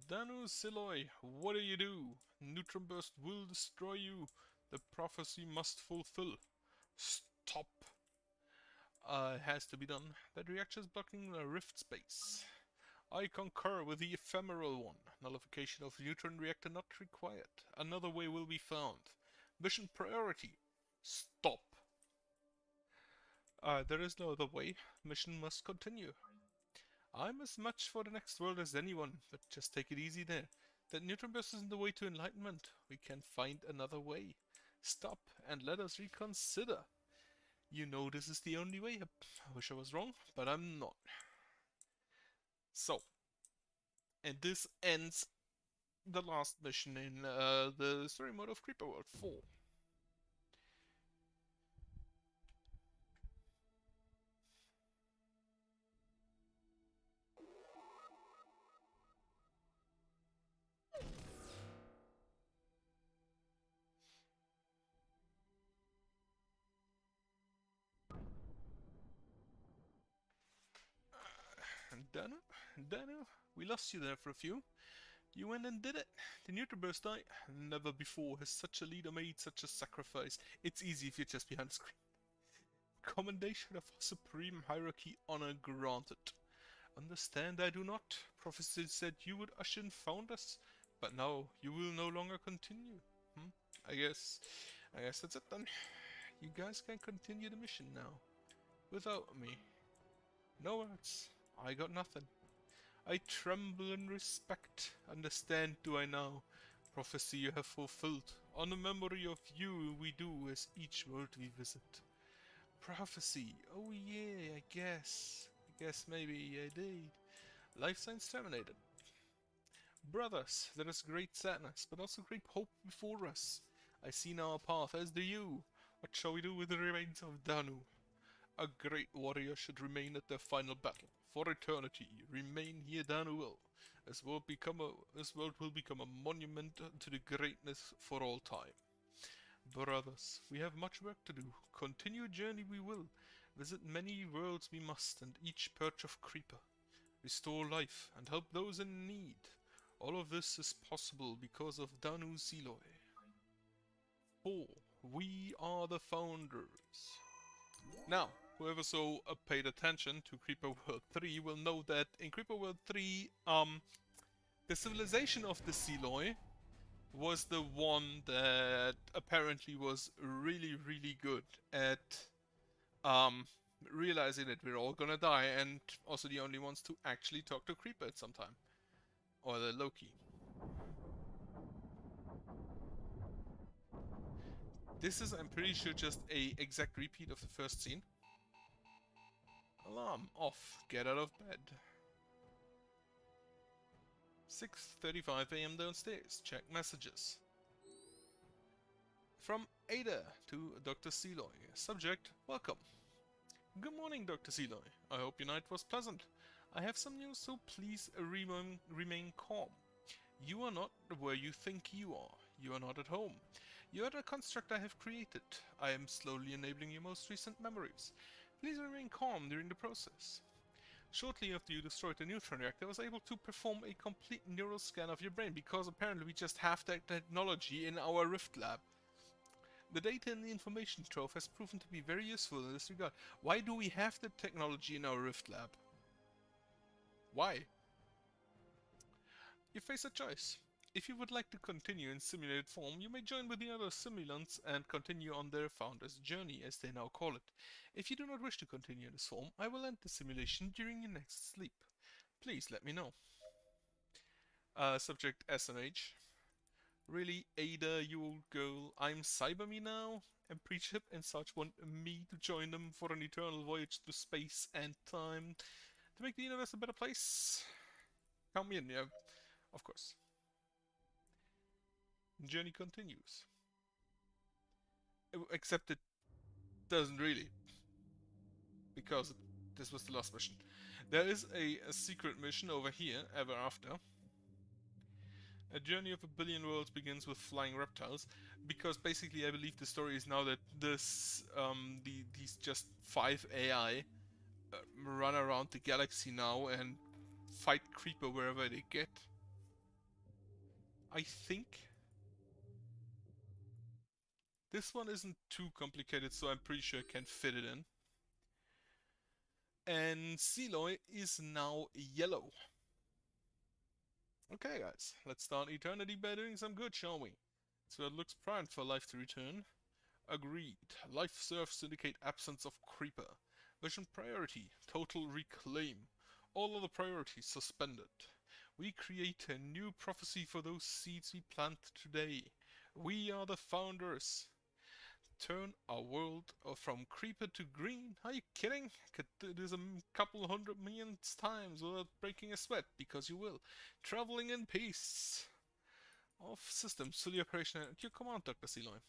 Danu Siloi, what do you do? Neutron burst will destroy you. The prophecy must fulfill. Stop. It has to be done. That reaction is blocking the rift space. I concur with the ephemeral one. Nullification of neutron reactor not required. Another way will be found. Mission priority. Stop. There is no other way. Mission must continue. I'm as much for the next world as anyone, but just take it easy there. That neutron burst isn't the way to enlightenment. We can find another way. Stop and let us reconsider. You know this is the only way. I wish I was wrong, but I'm not. So, and this ends the last mission in the story mode of Creeper World 4. Danu, we lost you there for a few. You went and did it. The neutron burst died. Never before has such a leader made such a sacrifice. It's easy if you're just behind the screen. Commendation of our supreme hierarchy, honor granted. Understand I do not. Prophecy said you would usher and found us, but now you will no longer continue. I guess that's it then. You guys can continue the mission now. Without me. No words. I got nothing. I tremble in respect. Understand do I now. Prophecy you have fulfilled. On the memory of you we do as each world we visit. Prophecy. Oh yeah, I guess. Maybe I did. Life signs terminated. Brothers, there is great sadness, but also great hope before us. I see now a path, as do you. What shall we do with the remains of Danu? A great warrior should remain at their final battle. For eternity, remain here Danu will. This world will become a monument to the greatness for all time. Brothers, we have much work to do. Continue journey we will. Visit many worlds we must, and each perch of creeper. Restore life, and help those in need. All of this is possible because of Danu Seeloy. 4. We are the founders. Now, whoever paid attention to Creeper World 3 will know that in Creeper World 3, the civilization of the Seeloy was the one that apparently was really, really good at realizing that we're all gonna die, and also the only ones to actually talk to Creeper at some time. Or the Loki. This is, I'm pretty sure, just a exact repeat of the first scene. Alarm off. Get out of bed. 6:35 AM downstairs. Check messages. From Ada to Dr. Seeloy. Subject, welcome. Good morning, Dr. Seeloy. I hope your night was pleasant. I have some news, so please remain calm. You are not where you think you are. You are not at home. You are the construct I have created. I am slowly enabling your most recent memories. Please remain calm during the process. Shortly after you destroyed the neutron reactor, I was able to perform a complete neural scan of your brain, because apparently we just have that technology in our Rift lab. The data in the information trove has proven to be very useful in this regard. Why do we have the technology in our Rift lab? Why? You face a choice. If you would like to continue in simulated form, you may join with the other simulants and continue on their founder's journey, as they now call it. If you do not wish to continue in this form, I will end the simulation during your next sleep. Please let me know. Subject SMH. Really, Ada, you old girl, I'm Cyberme now? And Pre-Ship and such want me to join them for an eternal voyage through space and time to make the universe a better place? Count me in, yeah, of course. Journey continues. Except it doesn't really. Because this was the last mission. There is a secret mission over here, ever after. A journey of a billion worlds begins with flying reptiles, because basically I believe the story is now that this these just 5 AI run around the galaxy now and fight Creeper wherever they get. I think this one isn't too complicated, so I'm pretty sure I can fit it in. And Seeloy is now yellow. Okay guys, let's start eternity by doing some good, shall we? So it looks primed for life to return. Agreed. Life serves indicate absence of Creeper. Vision priority, total reclaim. All other priorities suspended. We create a new prophecy for those seeds we plant today. We are the founders. Turn our world from Creeper to green? Are you kidding? Could do this a couple 100 million times without breaking a sweat, because you will. Traveling in peace. Off systems, fully operational at your command, Dr. Seeloy.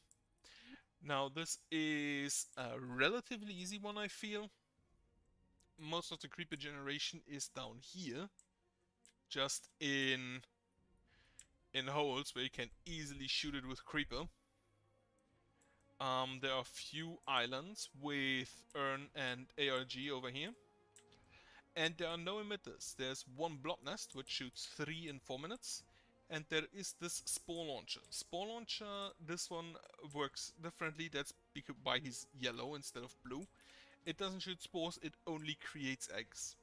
Now this is a relatively easy one, I feel. Most of the Creeper generation is down here. Just in holes where you can easily shoot it with Creeper. There are few islands with Urn and ARG over here. And there are no emitters. There's one blob nest which shoots 3 in 4 minutes. And there is this spore launcher. Spore launcher, this one works differently. That's because why he's yellow instead of blue. It doesn't shoot spores, it only creates eggs.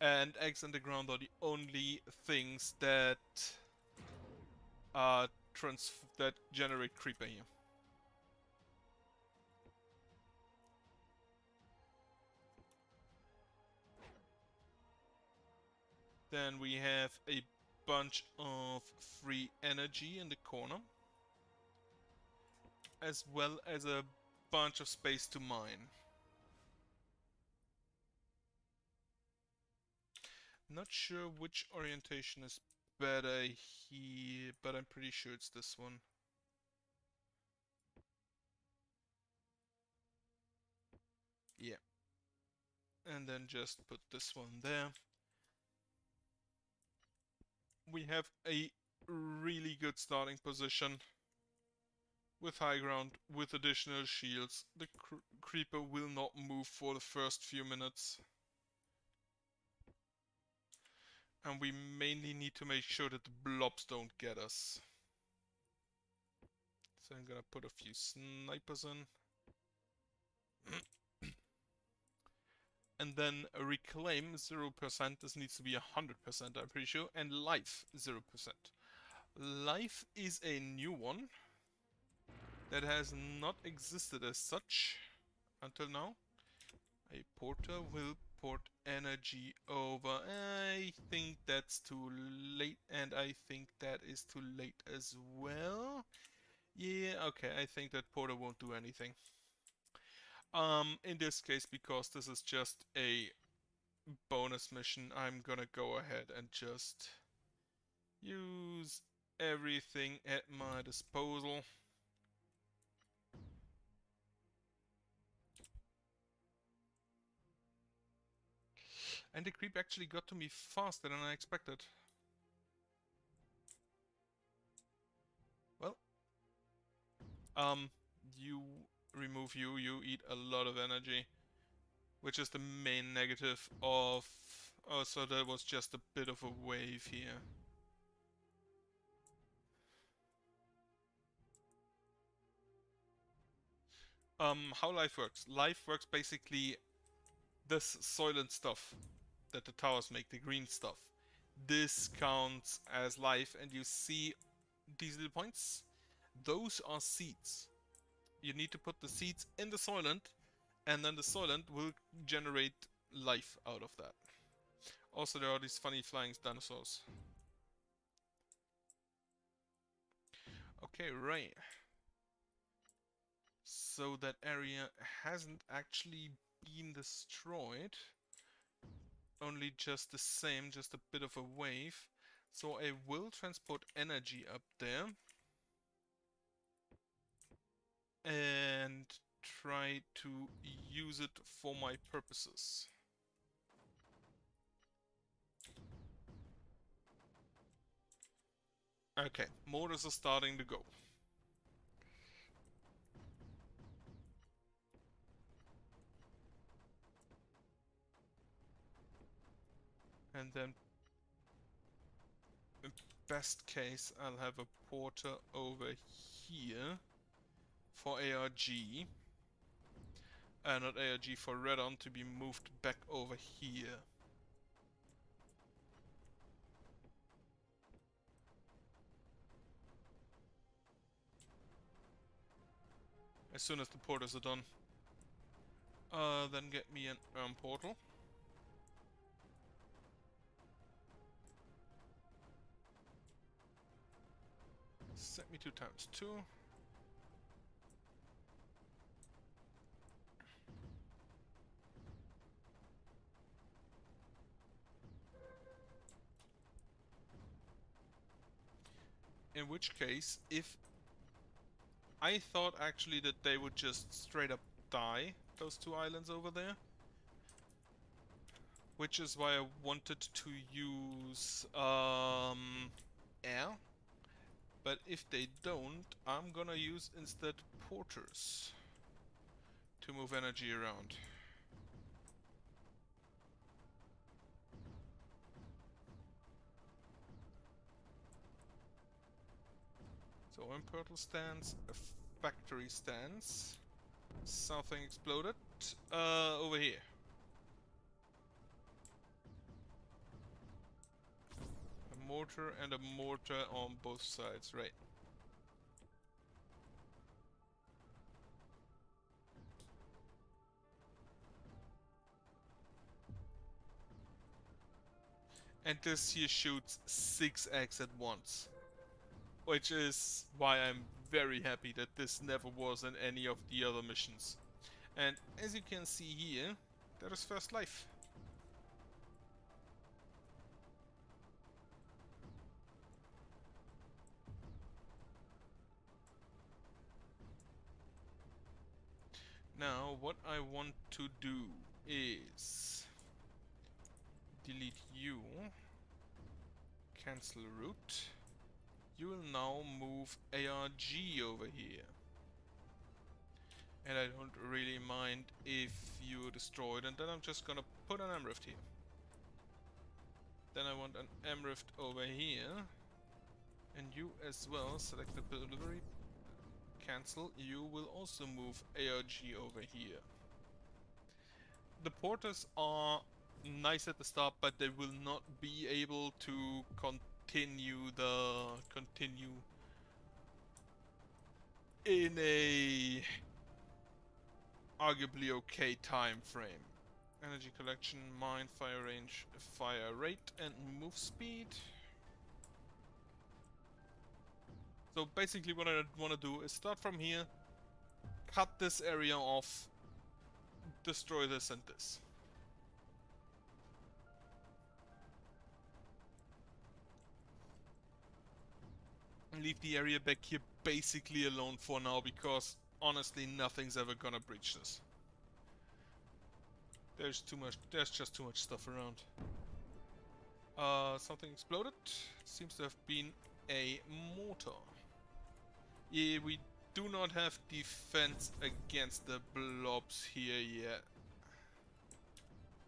And eggs in the ground are the only things that generate Creeper here. Then we have a bunch of free energy in the corner, as well as a bunch of space to mine. Not sure which orientation is better here, but I'm pretty sure it's this one. Yeah. And then just put this one there. We have a really good starting position. With high ground, with additional shields. The creeper will not move for the first few minutes. And we mainly need to make sure that the blobs don't get us. So I'm gonna put a few snipers in. And then reclaim 0%, this needs to be 100%, I'm pretty sure, and life 0%. Life is a new one that has not existed as such until now. A porter will port energy over. I think that's too late, and I think that is too late as well. Yeah, okay, I think that porter won't do anything. In this case, because this is just a bonus mission, I'm gonna go ahead and just use everything at my disposal. And the creep actually got to me faster than I expected. Well, you remove you eat a lot of energy, which is the main negative of... Oh, so that was just a bit of a wave here. How life works. Life works basically this Soylent stuff that the towers make, the green stuff. This counts as life, and you see these little points? Those are seeds. You need to put the seeds in the Soylent, and then the Soylent will generate life out of that. Also, there are these funny flying dinosaurs. Okay, right. So that area hasn't actually been destroyed. Only just the same, just a bit of a wave. So I will transport energy up there. And try to use it for my purposes. Okay, mortars are starting to go. And then, in best case, I'll have a porter over here for ARG. Not ARG, for Redon to be moved back over here. As soon as the porters are done. Then get me an portal. Set me 2 times 2. In which case, if I thought actually that they would just straight up die, those 2 islands over there. Which is why I wanted to use air. But if they don't, I'm gonna use instead porters to move energy around. So one portal stands, a factory stands. Something exploded. Over here. A mortar and a mortar on both sides, right. And this here shoots 6x at once. Which is why I'm very happy that this never was in any of the other missions. And as you can see here, there is first life. Now, what I want to do is delete you, cancel route. You will now move ARG over here. And I don't really mind if you destroy it, and then I'm just gonna put an MRift here. Then I want an MRift over here. And you as well, select the delivery, cancel. You will also move ARG over here. The porters are nice at the start, but they will not be able to continue in a arguably okay time frame. Energy collection, mine, fire range, fire rate, and move speed. So basically what I want to do is start from here, cut this area off, destroy this and this. And leave the area back here basically alone for now, because honestly nothing's ever gonna breach this. There's just too much stuff around. Something exploded. Seems to have been a mortar. Yeah, we do not have defense against the blobs here yet.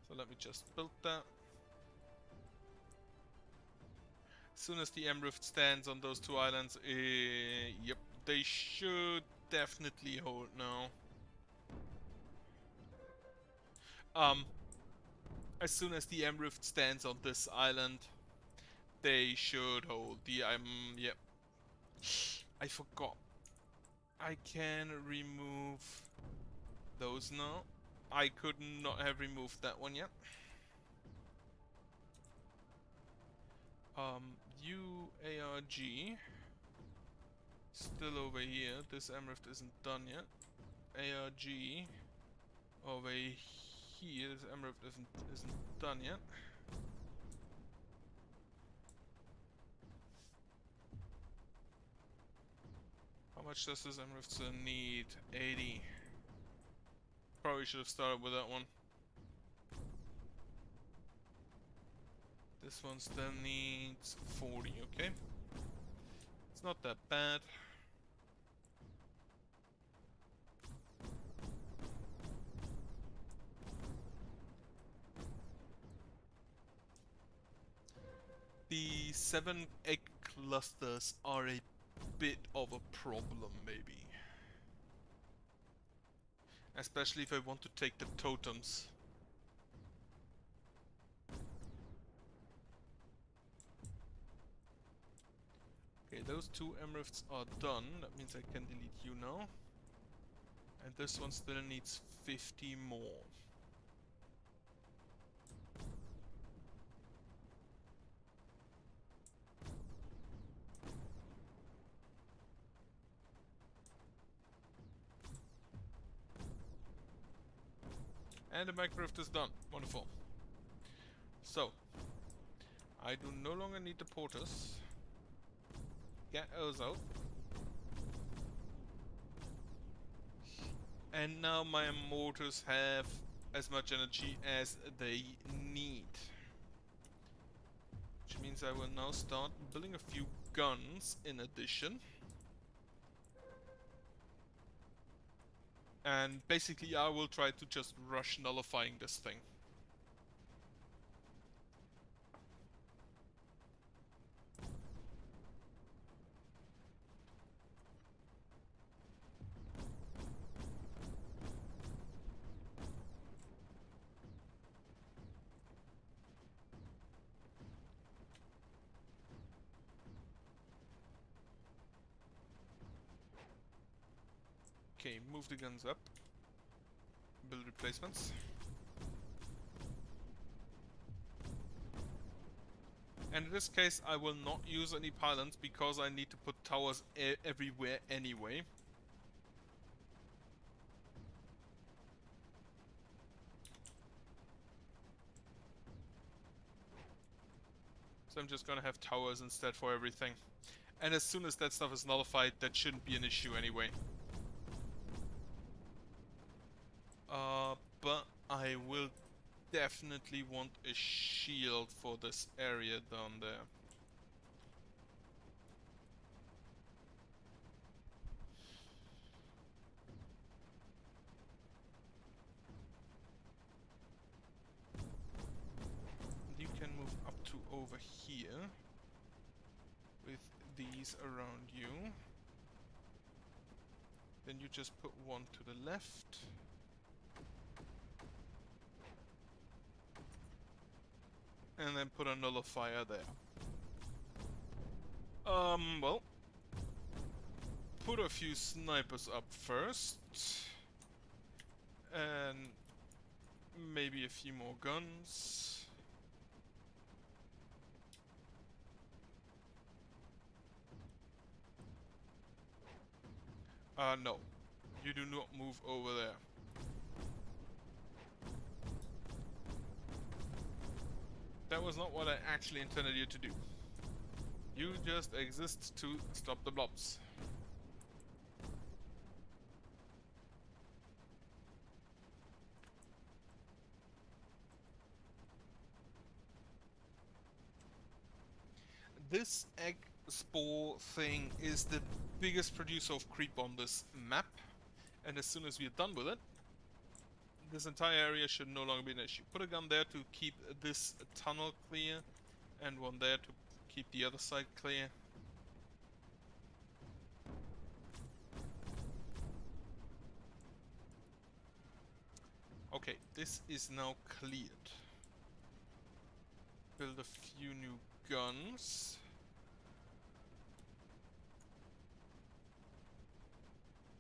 So let me just build that. As soon as the MRift stands on those two islands, yep, they should definitely hold now. As soon as the MRift stands on this island, they should hold. Yep. I forgot. I can remove those now. I could not have removed that one yet. UARG still over here. This MRift isn't done yet. ARG over here. This MRift isn't done yet. How much does this MRift need? 80. Probably should have started with that one. This one still needs 40, okay? It's not that bad. The 7 egg clusters are a bit of a problem, maybe. Especially if I want to take the totems. Okay, those two MRifts are done. That means I can delete you now. And this one still needs 50 more. And the MicroRift is done. Wonderful. So, I do no longer need the porters. Get those out. And now my mortars have as much energy as they need. Which means I will now start building a few guns in addition. And basically I will try to just rush nullifying this thing. Okay, move the guns up. Build replacements. And in this case I will not use any pylons because I need to put towers everywhere anyway. So I'm just gonna have towers instead for everything. And as soon as that stuff is nullified, that shouldn't be an issue anyway. But I will definitely want a shield for this area down there. You can move up to over here with these around you. Then you just put one to the left. And then put a nullifier there. Well, put a few snipers up first. And maybe a few more guns. No. You do not move over there. That was not what I actually intended you to do. You just exist to stop the blobs. This egg spore thing is the biggest producer of creep on this map, and as soon as we're done with it, this entire area should no longer be an issue. Put a gun there to keep this tunnel clear, and one there to keep the other side clear. Okay, this is now cleared. Build a few new guns.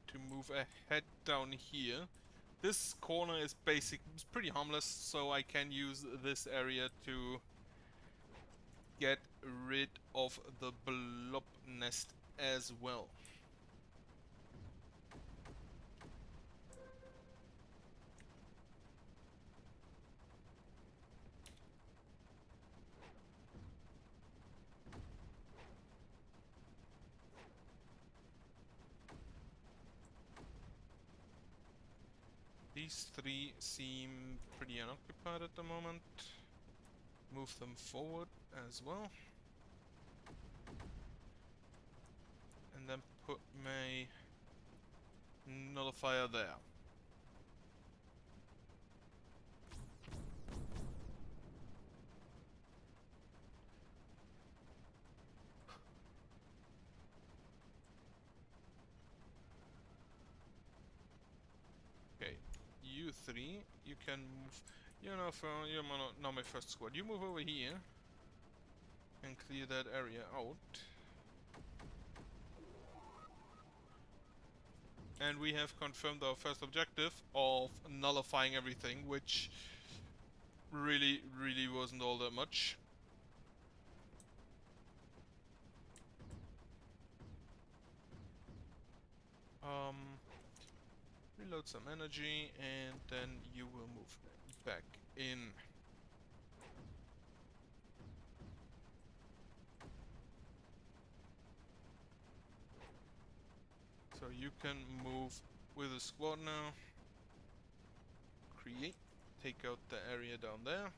To move ahead down here. This corner is pretty harmless, so I can use this area to get rid of the blob nest as well. These three seem pretty unoccupied at the moment. Move them forward as well. And then put my nullifier there. Okay, you three, you can move. You're not my first squad. You move over here and clear that area out. And we have confirmed our first objective of nullifying everything, which really wasn't all that much. Reload some energy, and then you will move back in. So you can move with a squad now. Create. Take out the area down there.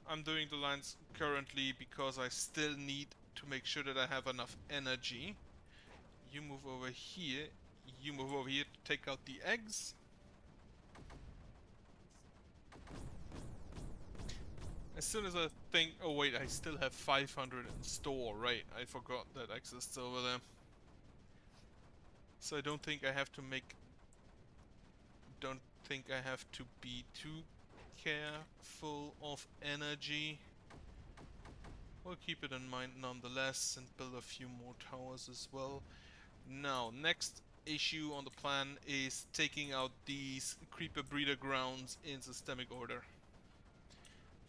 I'm doing the lines currently because I still need to make sure that I have enough energy. You move over here. You move over here to take out the eggs. As soon as I think, oh wait, I still have 500 in store, right? I forgot that exists over there. So I don't think I have to be too careful of energy. We'll keep it in mind nonetheless and build a few more towers as well. Now, next issue on the plan is taking out these creeper breeder grounds in systemic order.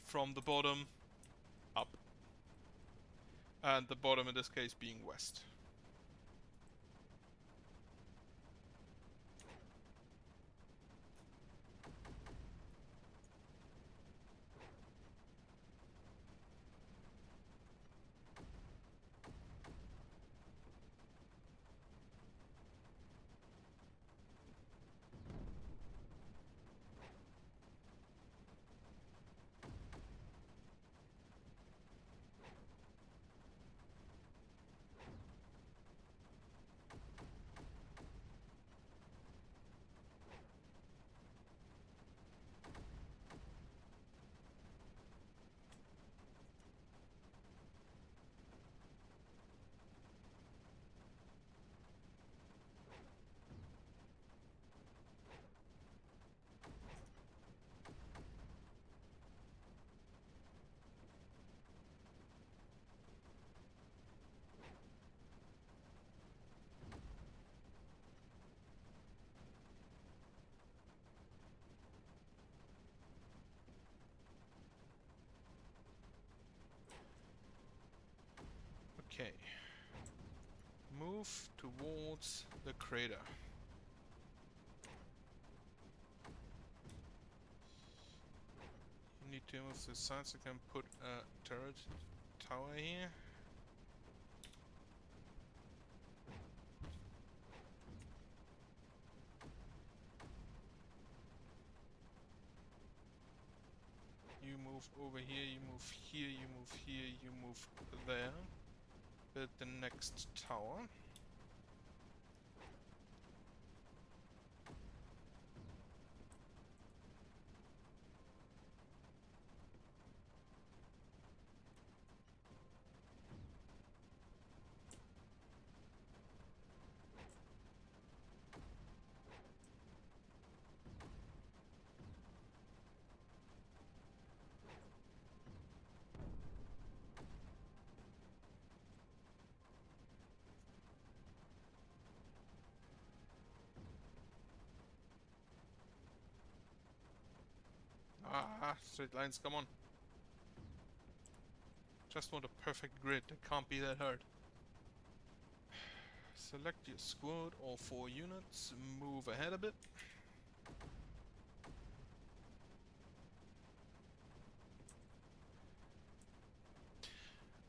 From the bottom up. And the bottom in this case being west. Okay. Move towards the crater. You need to move to the side so I can put a turret tower here. You move over here, you move here, you move here, you move there. Build the next tower. Ah, straight lines, come on. Just want a perfect grid, it can't be that hard. Select your squad, all 4 units, move ahead a bit.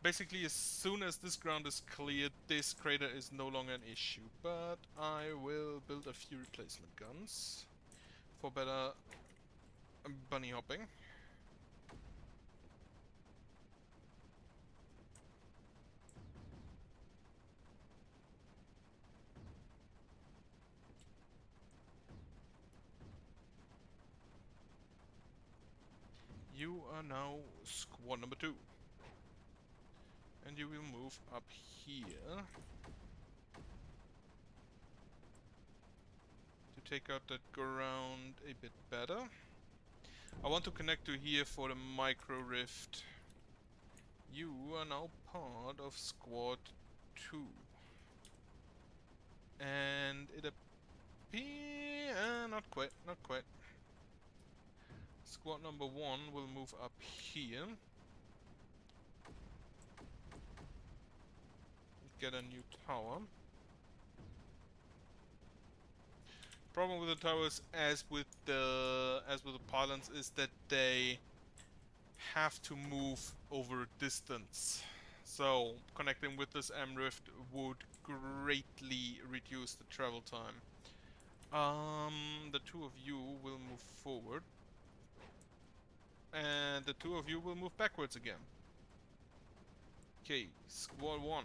Basically, as soon as this ground is cleared, this crater is no longer an issue. But I will build a few replacement guns for better bunny hopping. You are now squad number 2. And you will move up here to take out that ground a bit better. I want to connect to here for the micro rift. You are now part of squad 2. And it appears... not quite, not quite. Squad number 1 will move up here. Get a new tower. Problem with the towers, as with the pylons, is that they have to move over distance. So connecting with this M-Rift would greatly reduce the travel time. The 2 of you will move forward. And the 2 of you will move backwards again. Okay, Squad 1.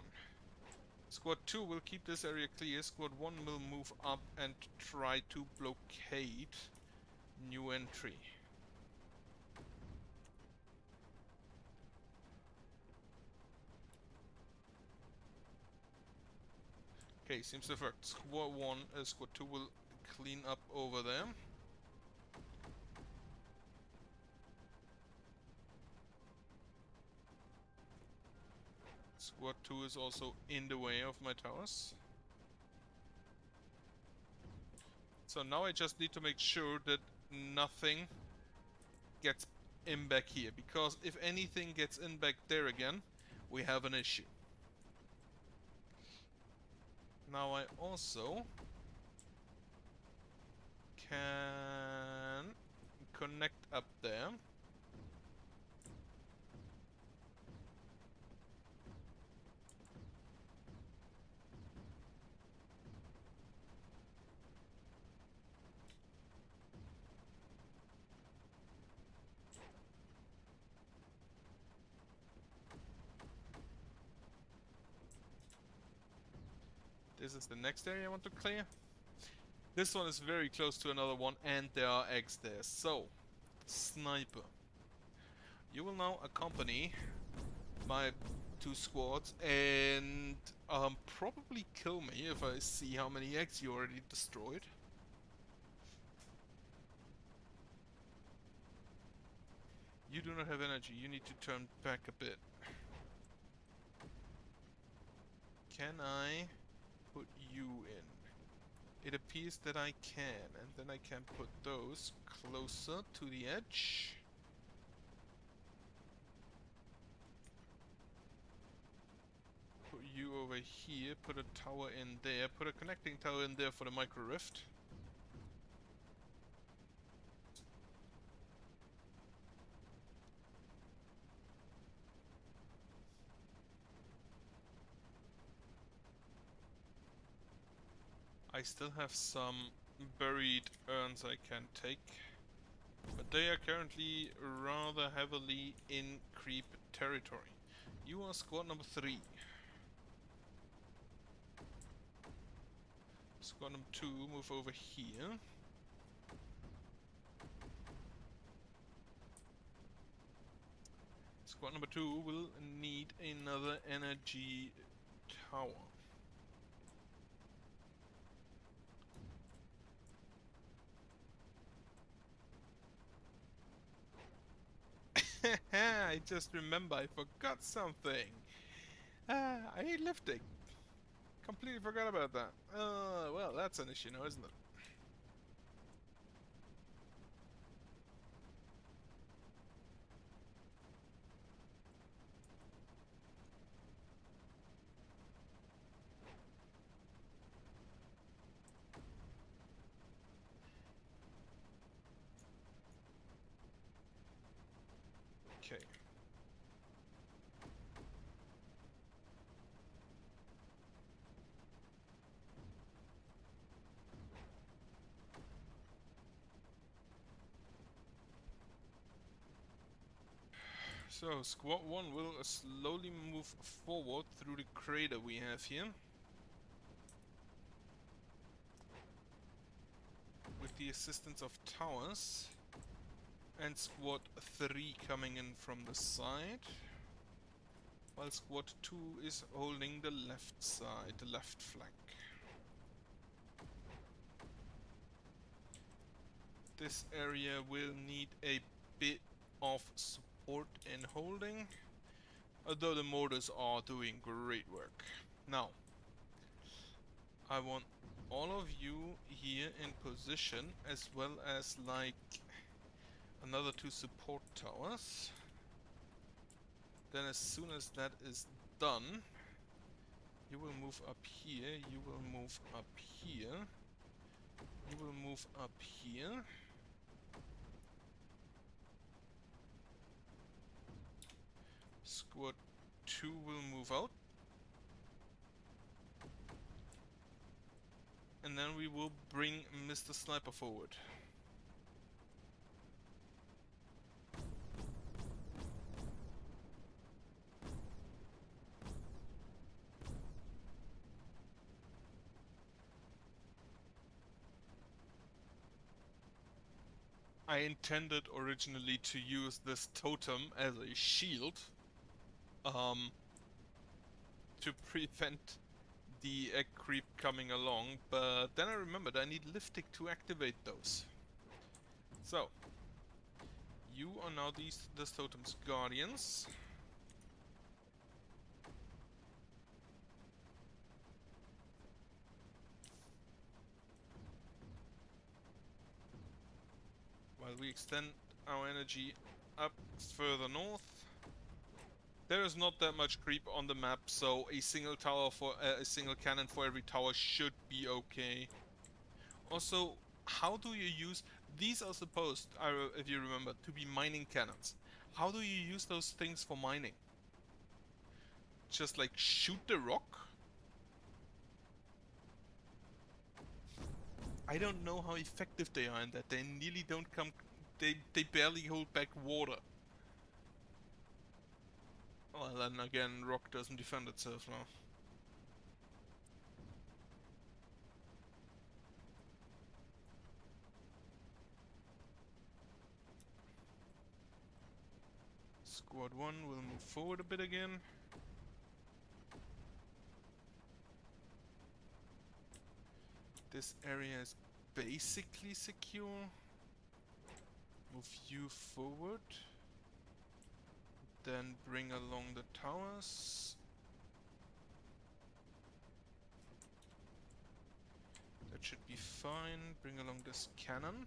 Squad 2 will keep this area clear. Squad 1 will move up and try to blockade new entry. Okay, seems to work. Squad 2 will clean up over there. Squad 2 is also in the way of my towers. So now I just need to make sure that nothing gets in back here. Because if anything gets in back there again, we have an issue. Now I also can connect up there. This is the next area I want to clear. This one is very close to another one and there are eggs there. So, sniper. You will now accompany my 2 squads and probably kill me if I see how many eggs you already destroyed. You do not have energy, you need to turn back a bit. Can I put you in? It appears that I can, and then I can put those closer to the edge. Put here, put a tower in there, put a connecting tower in there for the micro rift. I still have some buried urns I can take, but they are currently rather heavily in creep territory. You are squad number 3. Squad number 2, move over here. Squad number 2 will need another energy tower. I just remember I forgot something. I hate lifting. Completely forgot about that. Well, that's an issue now, isn't it? Okay. So, Squad 1 will slowly move forward through the crater we have here. With the assistance of towers. And Squad 3 coming in from the side. While Squad 2 is holding the left side, the left flank. This area will need a bit of support and holding, although the mortars are doing great work. Now, I want all of you here in position, as well as like another 2 support towers. Then as soon as that is done, you will move up here, you will move up here, you will move up here. Squad 2 will move out. And then we will bring Mr. Sniper forward. I intended originally to use this totem as a shield. To prevent the egg creep coming along, but then I remembered I need Liftic to activate those. So, you are now this totem's guardians. While we extend our energy up further north. There is not that much creep on the map, so a single tower for a single cannon for every tower should be okay. Also, how do you use these? Are supposed, if you remember, to be mining cannons. How do you use those things for mining? Just like shoot the rock? I don't know how effective they are in that. They nearly don't come. They barely hold back water. Well, then again, rock doesn't defend itself now. Squad 1 will move forward a bit again. This area is basically secure. Move you forward. Then bring along the towers. That should be fine. Bring along this cannon.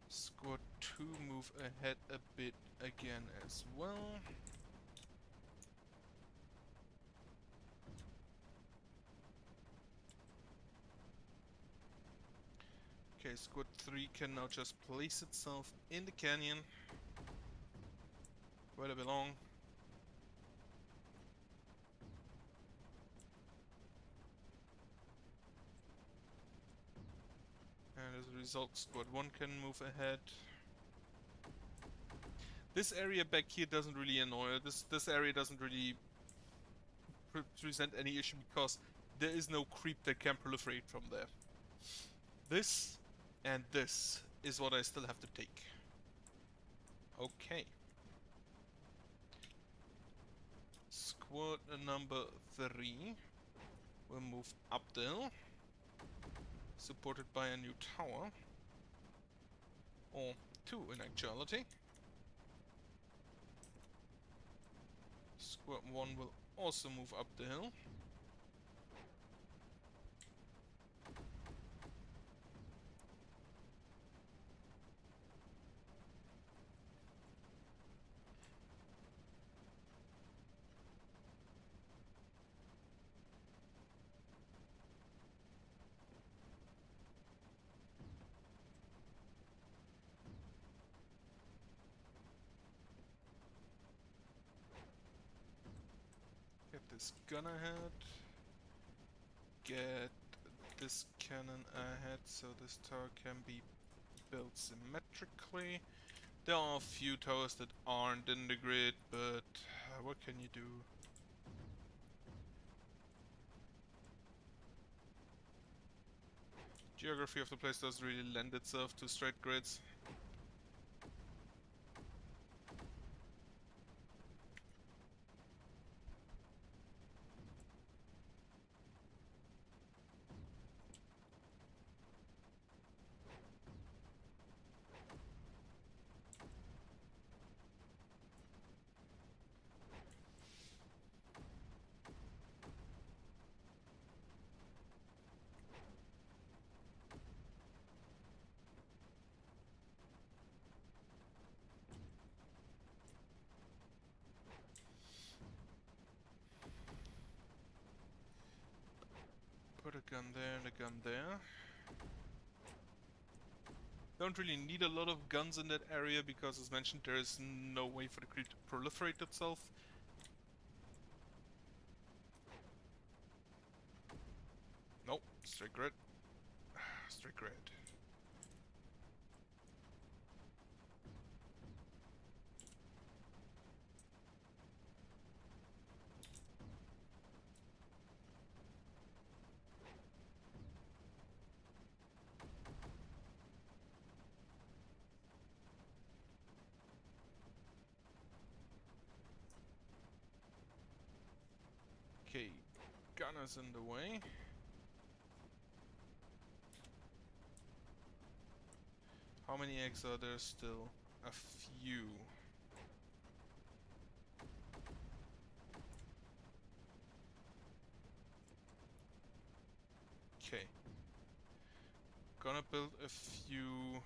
Squad 2 move ahead a bit again as well. Okay, Squad 3 can now just place itself in the canyon where they belong. And as a result, Squad 1 can move ahead. This area back here doesn't really annoy. This area doesn't really present any issue because there is no creep that can proliferate from there. This and this is what I still have to take. Okay. Squad number 3 will move up the hill, supported by a new tower. Or 2 in actuality. Squad 1 will also move up the hill. Get this gun ahead. Get this cannon ahead so this tower can be built symmetrically. There are a few towers that aren't in the grid, but what can you do? Geography of the place doesn't really lend itself to straight grids. Put a gun there and a gun there. Don't really need a lot of guns in that area because, as mentioned, there is no way for the creep to proliferate itself. Nope, straight grid. Straight grid. Okay, gunners in the way. How many eggs are there still? A few. Okay. Gonna build a few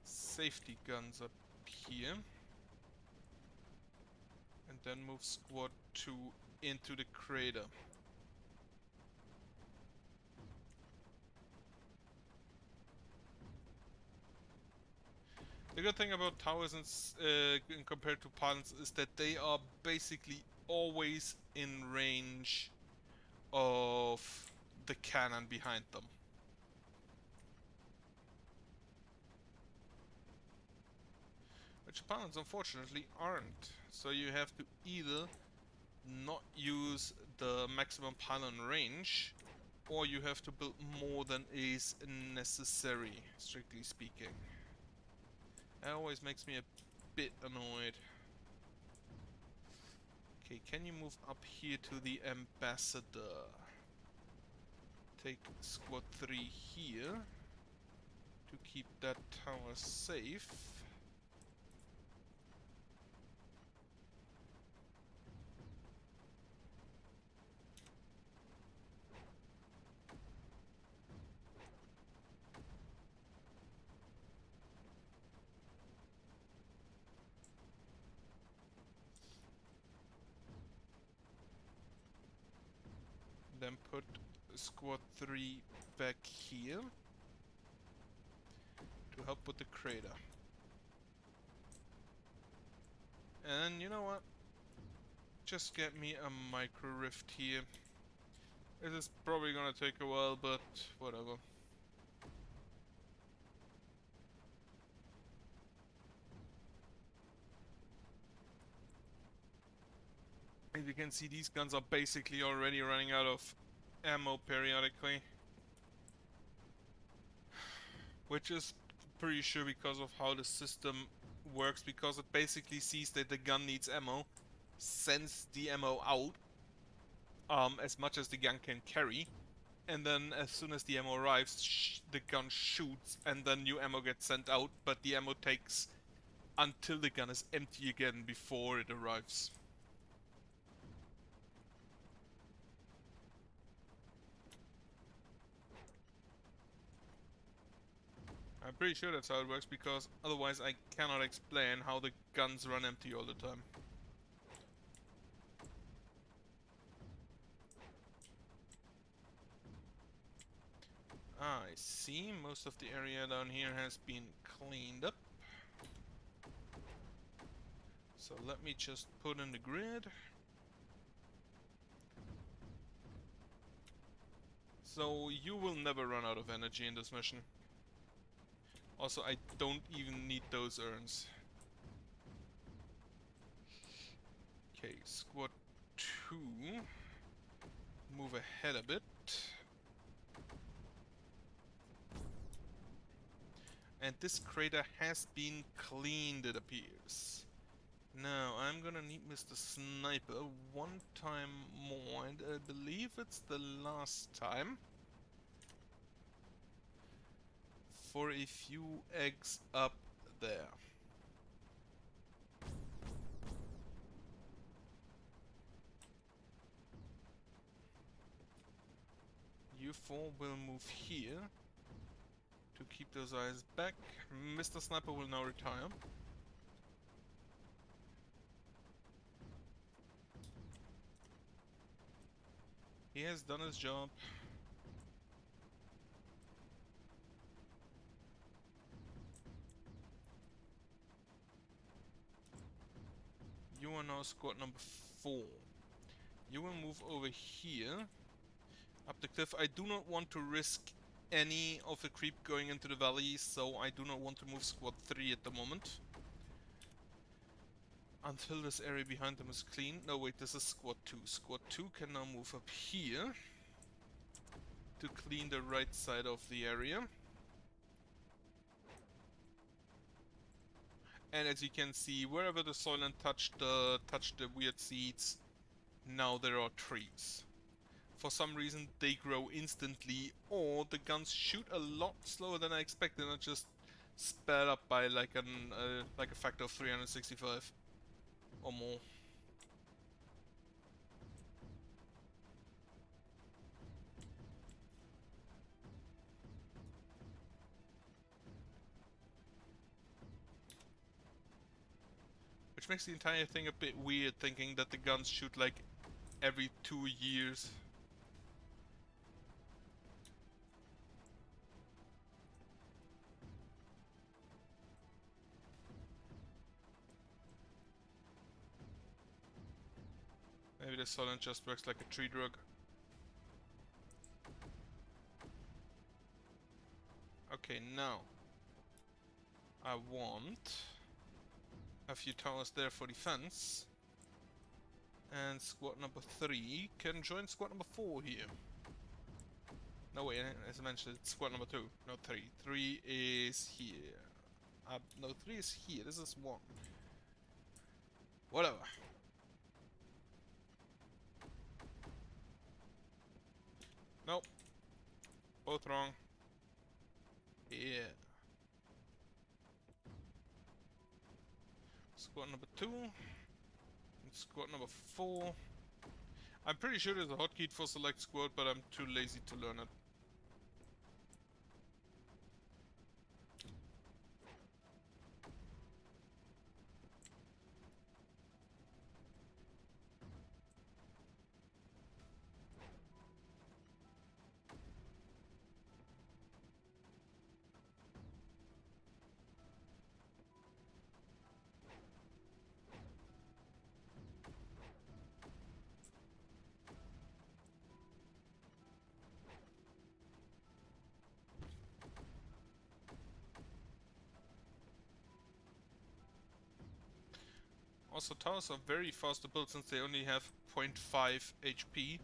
safety guns up here. And then move Squad 2 into the crater. The good thing about towers compared to pylons is that they are basically always in range of the cannon behind them. Which pylons unfortunately aren't. So you have to either not use the maximum pylon range, or you have to build more than is necessary, strictly speaking. That always makes me a bit annoyed. Okay, can you move up here to the ambassador? Take Squad 3 here to keep that tower safe. Then put Squad 3 back here. help with the crater. And you know what? Just get me a micro rift here. This is probably gonna take a while, but whatever. As you can see, these guns are basically already running out of ammo periodically. Which is pretty sure because of how the system works, because it basically sees that the gun needs ammo, sends the ammo out as much as the gun can carry, and then as soon as the ammo arrives, the gun shoots, and then new ammo gets sent out, but the ammo takes until the gun is empty again before it arrives. I'm pretty sure that's how it works, because otherwise I cannot explain how the guns run empty all the time. I see, most of the area down here has been cleaned up. So let me just put in the grid. So you will never run out of energy in this mission. Also, I don't even need those urns. Okay, squad 2. Move ahead a bit. And this crater has been cleaned, it appears. Now, I'm gonna need Mr. Sniper one time more, and I believe it's the last time. For a few eggs up there. You four will move here to keep those eyes back. Mr. Sniper will now retire. He has done his job. You are now squad number 4. You will move over here, up the cliff. I do not want to risk any of the creep going into the valley, so I do not want to move squad 3 at the moment. Until this area behind them is clean. No, wait, this is squad 2. Squad 2 can now move up here to clean the right side of the area. And as you can see, wherever the Soylent touched the weird seeds, now there are trees. For some reason they grow instantly, or the guns shoot a lot slower than I expected and are just sped up by like a factor of 365 or more. Which makes the entire thing a bit weird, thinking that the guns shoot like every 2 years. Maybe the Soylent just works like a tree drug. Okay, now I want a few towers there for defense. And squad number 3 can join squad number 4 here. No, wait, as I mentioned, it's squad number 2, not 3. 3 is here. No, 3 is here. This is 1. Whatever. Nope. Both wrong. Yeah. Squad number 2. And squad number 4. I'm pretty sure there's a hotkey for select squad, but I'm too lazy to learn it. Also, towers are very fast to build since they only have 0.5 HP.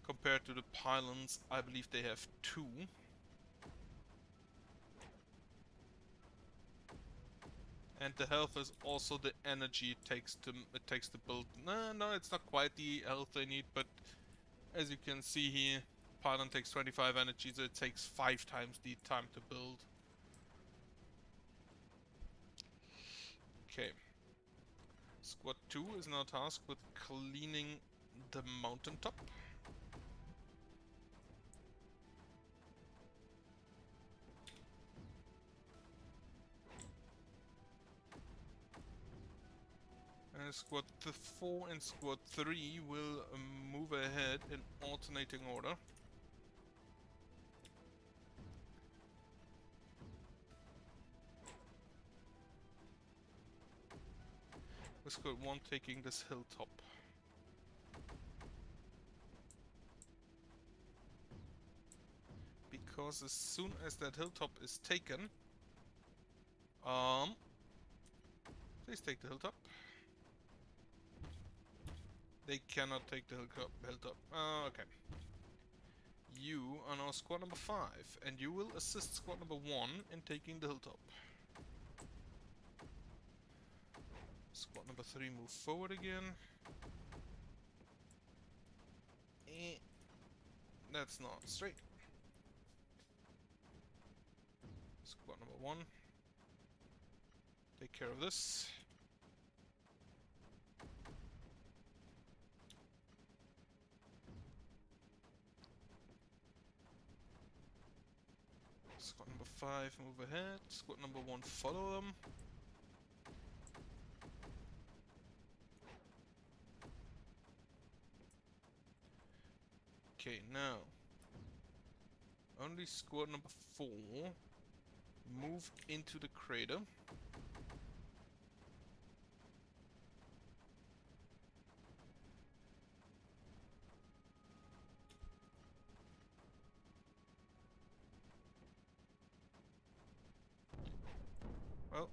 Compared to the pylons, I believe they have 2. And the health is also the energy it takes to build. No, it's not quite the health they need, but as you can see here, pylon takes 25 energy, so it takes 5 times the time to build. Okay. Squad 2 is now tasked with cleaning the mountaintop. And Squad 4 and Squad 3 will move ahead in alternating order. With Squad 1 taking this hilltop. Because as soon as that hilltop is taken... Please take the hilltop. They cannot take the hilltop. Okay. You are now squad number 5, and you will assist squad number 1 in taking the hilltop. Squad number 3 move forward again. That's not straight. Squad number 1. Take care of this. Squad number 5 move ahead. Squad number 1 follow them. Okay, now only squad number 4 move into the crater. Well,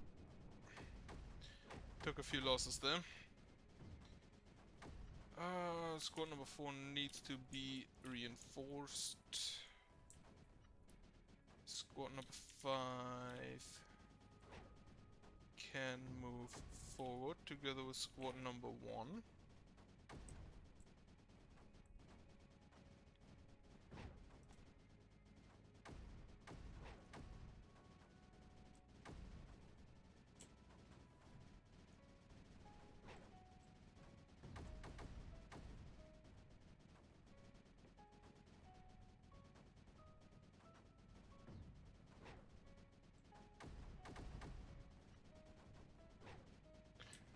took a few losses there. Squad number 4 needs to be reinforced. Squad number 5 can move forward together with squad number 1.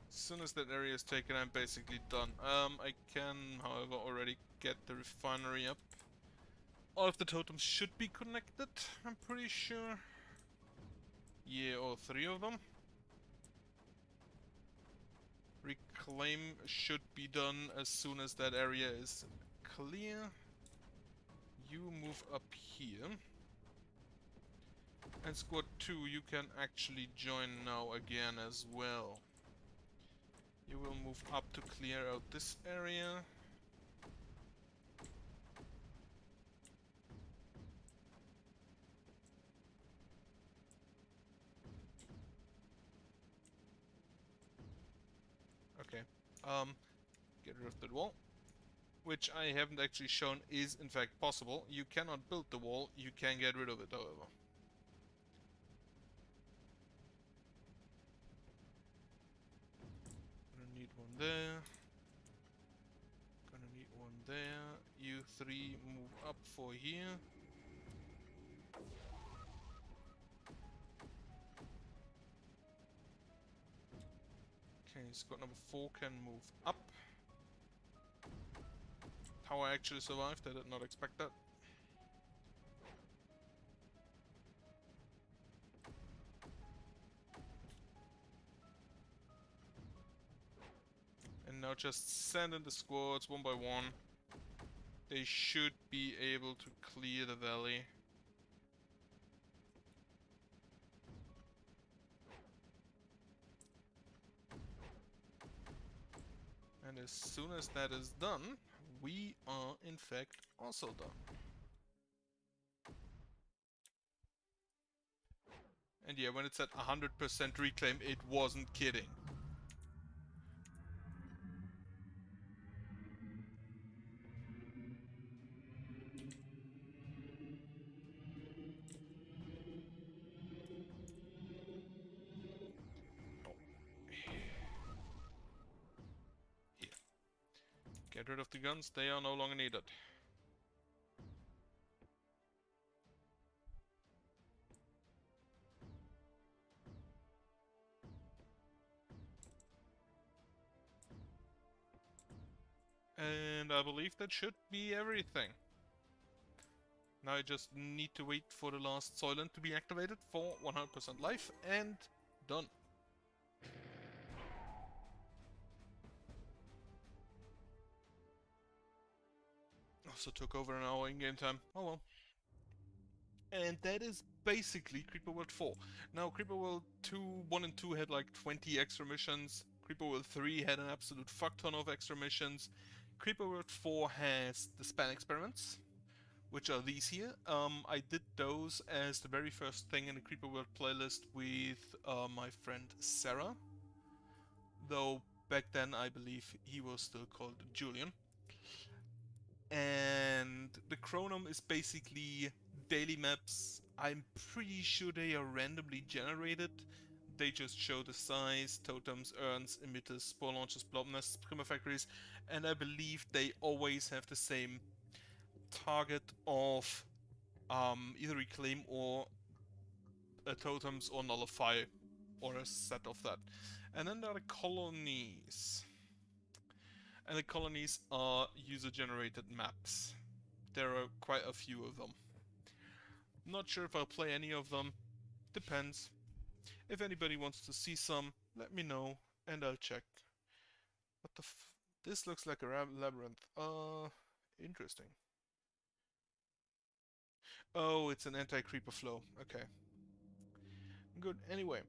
As soon as that area is taken, I'm basically done. I can, however, already get the refinery up. All of the totems should be connected, I'm pretty sure. Yeah, all 3 of them. Reclaim should be done as soon as that area is clear. You move up here. And squad 2, you can actually join now again as well. You will move up to clear out this area. Okay. Get rid of the wall. Which I haven't actually shown is in fact possible. You cannot build the wall, you can get rid of it however. Gonna need one there. Gonna need one there. You 3 move up for here. Okay, squad number 4 can move up. Tower actually survived, I did not expect that. And now just send in the squads one by one. They should be able to clear the valley. And as soon as that is done, we are in fact also done. And yeah, when it said 100% reclaim, it wasn't kidding. Oh. Here. Get rid of the guns, they are no longer needed. And I believe that should be everything. Now I just need to wait for the last Soylent to be activated for 100% life, and done. Also took over an hour in game time. Oh well. And that is basically Creeper World 4. Now Creeper World 2, 1 and 2 had like 20 extra missions. Creeper World 3 had an absolute fuck ton of extra missions. Creeper World 4 has the Span experiments, which are these here. I did those as the very first thing in the Creeper World playlist with my friend Sarah. Though back then I believe he was still called Julian. And the Chronom is basically daily maps. I'm pretty sure they are randomly generated. They just show the size, totems, urns, emitters, spore launchers, blob nests, prima factories, and I believe they always have the same target of either reclaim or totems or nullify, or a set of that. And then there are the colonies. And the colonies are user-generated maps. There are quite a few of them. Not sure if I'll play any of them. Depends. If anybody wants to see some, let me know and I'll check. What the f... This looks like a labyrinth. Interesting. Oh, it's an anti-creeper flow. Okay. Good. Anyway,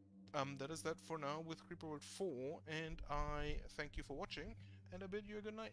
that is that for now with Creeper World 4, and I thank you for watching, and I bid you a good night.